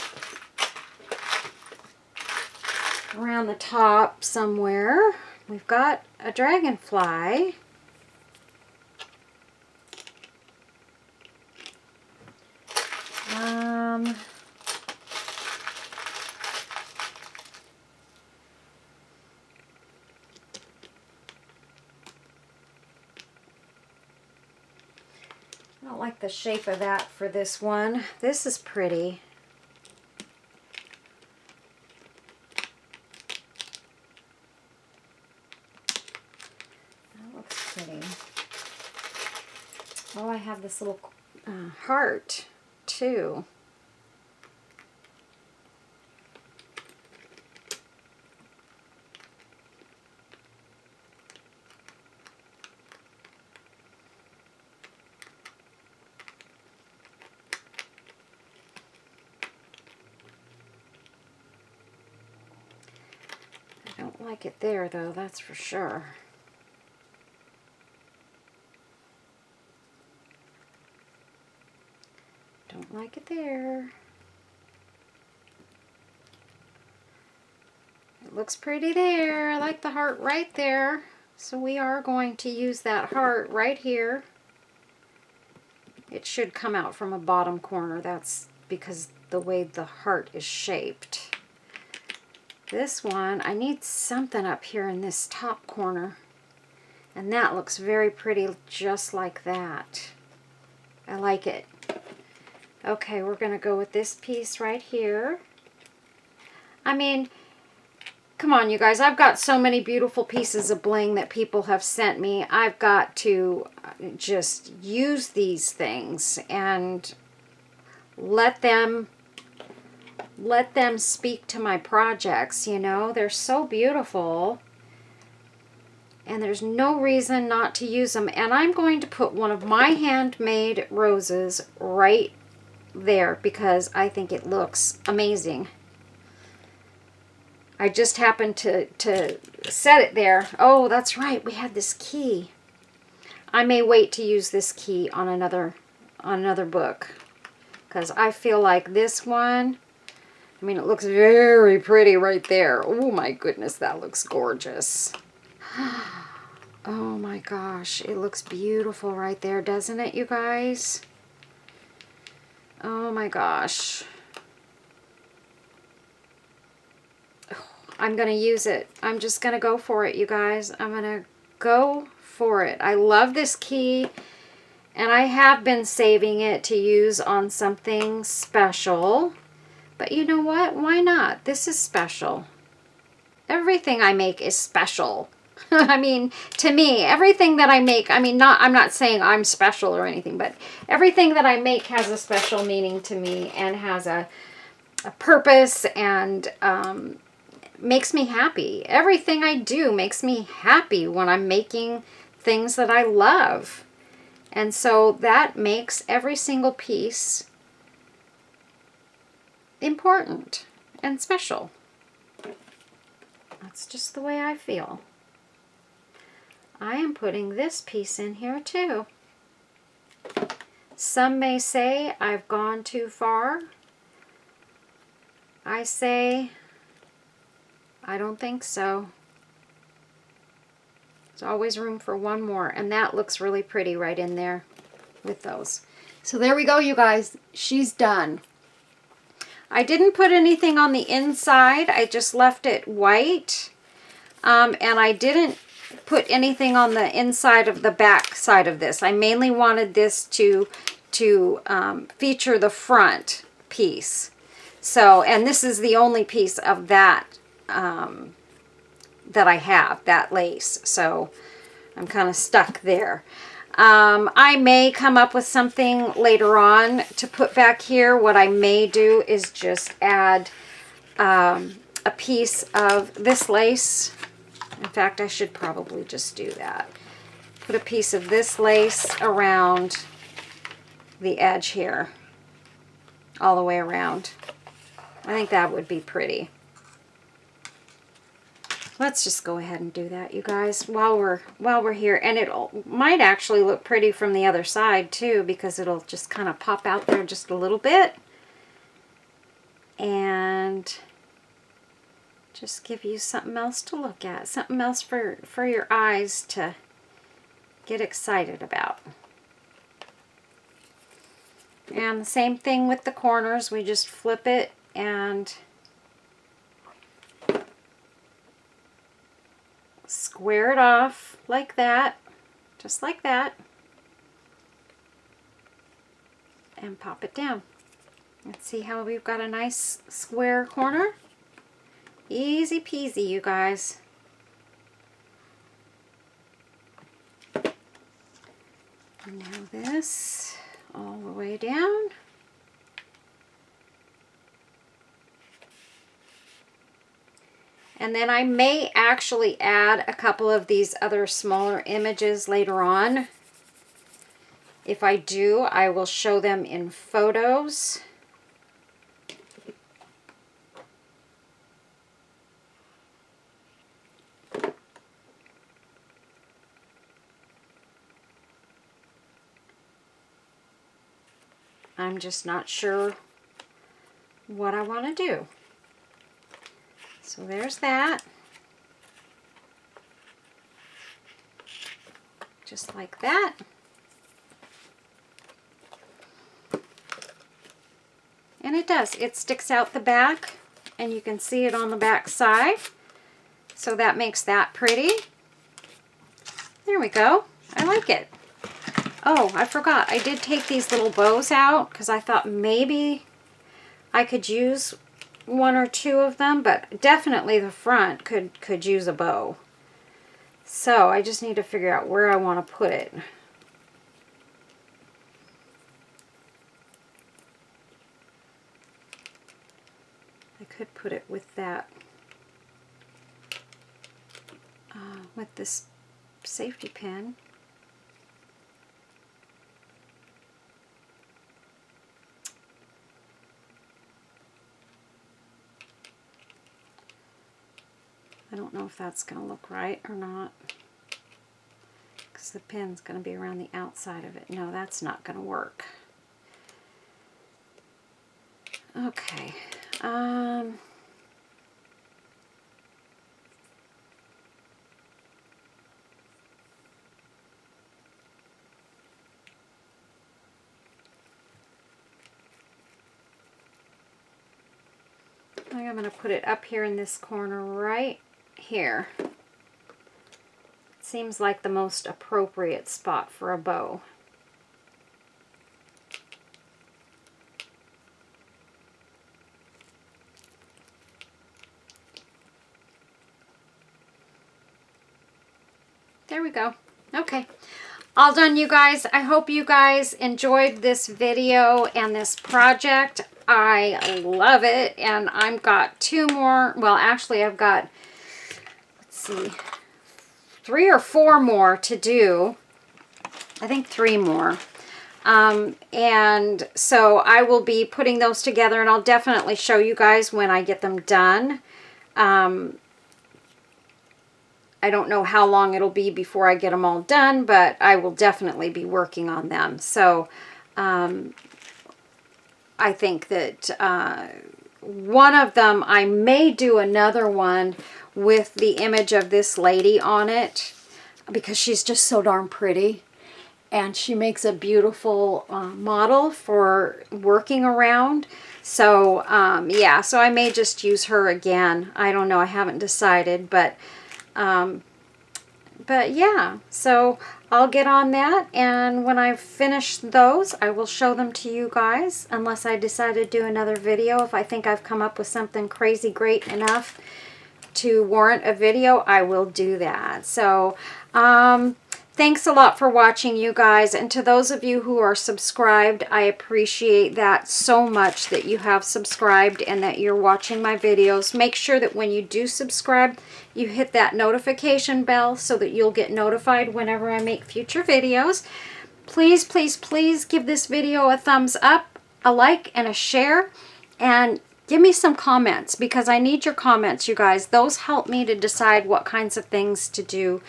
S1: around the top somewhere. We've got a dragonfly. I don't like the shape of that for this one. This is pretty. That looks pretty. Oh, I have this little heart too. I don't like it there though, that's for sure. Don't like it there. It looks pretty there. I like the heart right there. So we are going to use that heart right here. It should come out from a bottom corner. That's because the way the heart is shaped. This one, I need something up here in this top corner. And that looks very pretty just like that. I like it. Okay, we're going to go with this piece right here. I mean, come on, you guys. I've got so many beautiful pieces of bling that people have sent me. I've got to just use these things and let them speak to my projects, you know. They're so beautiful. And there's no reason not to use them. And I'm going to put one of my handmade roses right there because I think it looks amazing. I just happened to set it there. Oh, that's right. We had this key. I may wait to use this key on another book because I feel like this one, I mean, it looks very pretty right there. Oh my goodness, that looks gorgeous. Oh my gosh, it looks beautiful right there, doesn't it, you guys? Oh my gosh. I'm going to use it. I'm just going to go for it, you guys. I'm going to go for it. I love this key, and I have been saving it to use on something special. But you know what? Why not? This is special. Everything I make is special. I mean, to me, everything that I make, I mean, I'm not saying I'm special or anything, but everything that I make has a special meaning to me and has a purpose and makes me happy. Everything I do makes me happy when I'm making things that I love. And so that makes every single piece important and special. That's just the way I feel. I am putting this piece in here too. Some may say I've gone too far. I say I don't think so. There's always room for one more, and that looks really pretty right in there with those. So there we go, you guys. She's done. I didn't put anything on the inside. I just left it white. And I didn't put anything on the inside of the back side of this. I mainly wanted this to feature the front piece. So, and this is the only piece of that that I have, that lace. So I'm kind of stuck there. I may come up with something later on to put back here. What I may do is just add a piece of this lace. In fact, I should probably just do that. Put a piece of this lace around the edge here, all the way around. I think that would be pretty. Let's just go ahead and do that, you guys, while we're here. And it might actually look pretty from the other side too, because it'll just kind of pop out there just a little bit. And just give you something else to look at, something else for your eyes to get excited about. And the same thing with the corners. We just flip it and square it off like that, just like that, and pop it down. Let's see how we've got a nice square corner. Easy peasy, you guys. And now this all the way down. And then I may actually add a couple of these other smaller images later on. If I do, I will show them in photos. I'm just not sure what I want to do. So there's that. Just like that. And it does. It sticks out the back, and you can see it on the back side. So that makes that pretty. There we go. I like it. Oh, I forgot. I did take these little bows out because I thought maybe I could use one or two of them, but definitely the front could use a bow. So I just need to figure out where I want to put it. I could put it with that, with this safety pin. I don't know if that's going to look right or not, because the pin's going to be around the outside of it. No, that's not going to work. Okay. I think I'm going to put it up here in this corner right here. Seems like the most appropriate spot for a bow. There we go. Okay. All done, you guys. I hope you guys enjoyed this video and this project. I love it. And I've got two more. Well, actually, I've got, let's see, 3 or 4 more to do. I think 3 more. And so I will be putting those together, and I'll definitely show you guys when I get them done. I don't know how long it'll be before I get them all done, but I will definitely be working on them. So I think that one of them, I may do another one with the image of this lady on it, because she's just so darn pretty. And she makes a beautiful model for working around. So yeah, so I may just use her again. I don't know, I haven't decided, but yeah, so I'll get on that, and when I finish those, I will show them to you guys, unless I decide to do another video. If I think I've come up with something crazy great enough to warrant a video, I will do that. So thanks a lot for watching, you guys, and to those of you who are subscribed, I appreciate that so much, that you have subscribed and that you're watching my videos. Make sure that when you do subscribe, you hit that notification bell so that you'll get notified whenever I make future videos. Please, please, please give this video a thumbs up, a like, and a share, and give me some comments, because I need your comments, you guys. Those help me to decide what kinds of things to do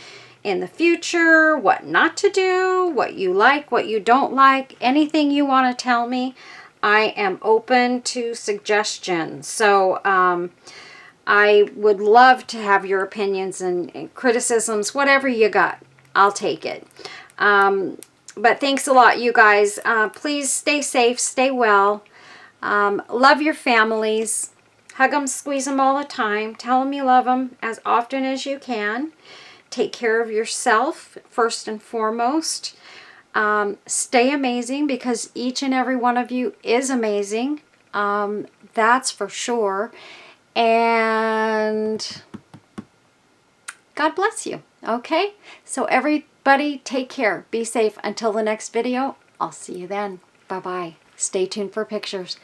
S1: in the future, what not to do, what you like, what you don't like, anything you want to tell me. I am open to suggestions. So I would love to have your opinions and criticisms, whatever you got. I'll take it. But thanks a lot, you guys. Please stay safe, stay well. Love your families. Hug them, squeeze them all the time. Tell them you love them as often as you can. Take care of yourself first and foremost. Stay amazing, because each and every one of you is amazing. That's for sure. And God bless you. Okay? So everybody take care. Be safe. Until the next video, I'll see you then. Bye-bye. Stay tuned for pictures.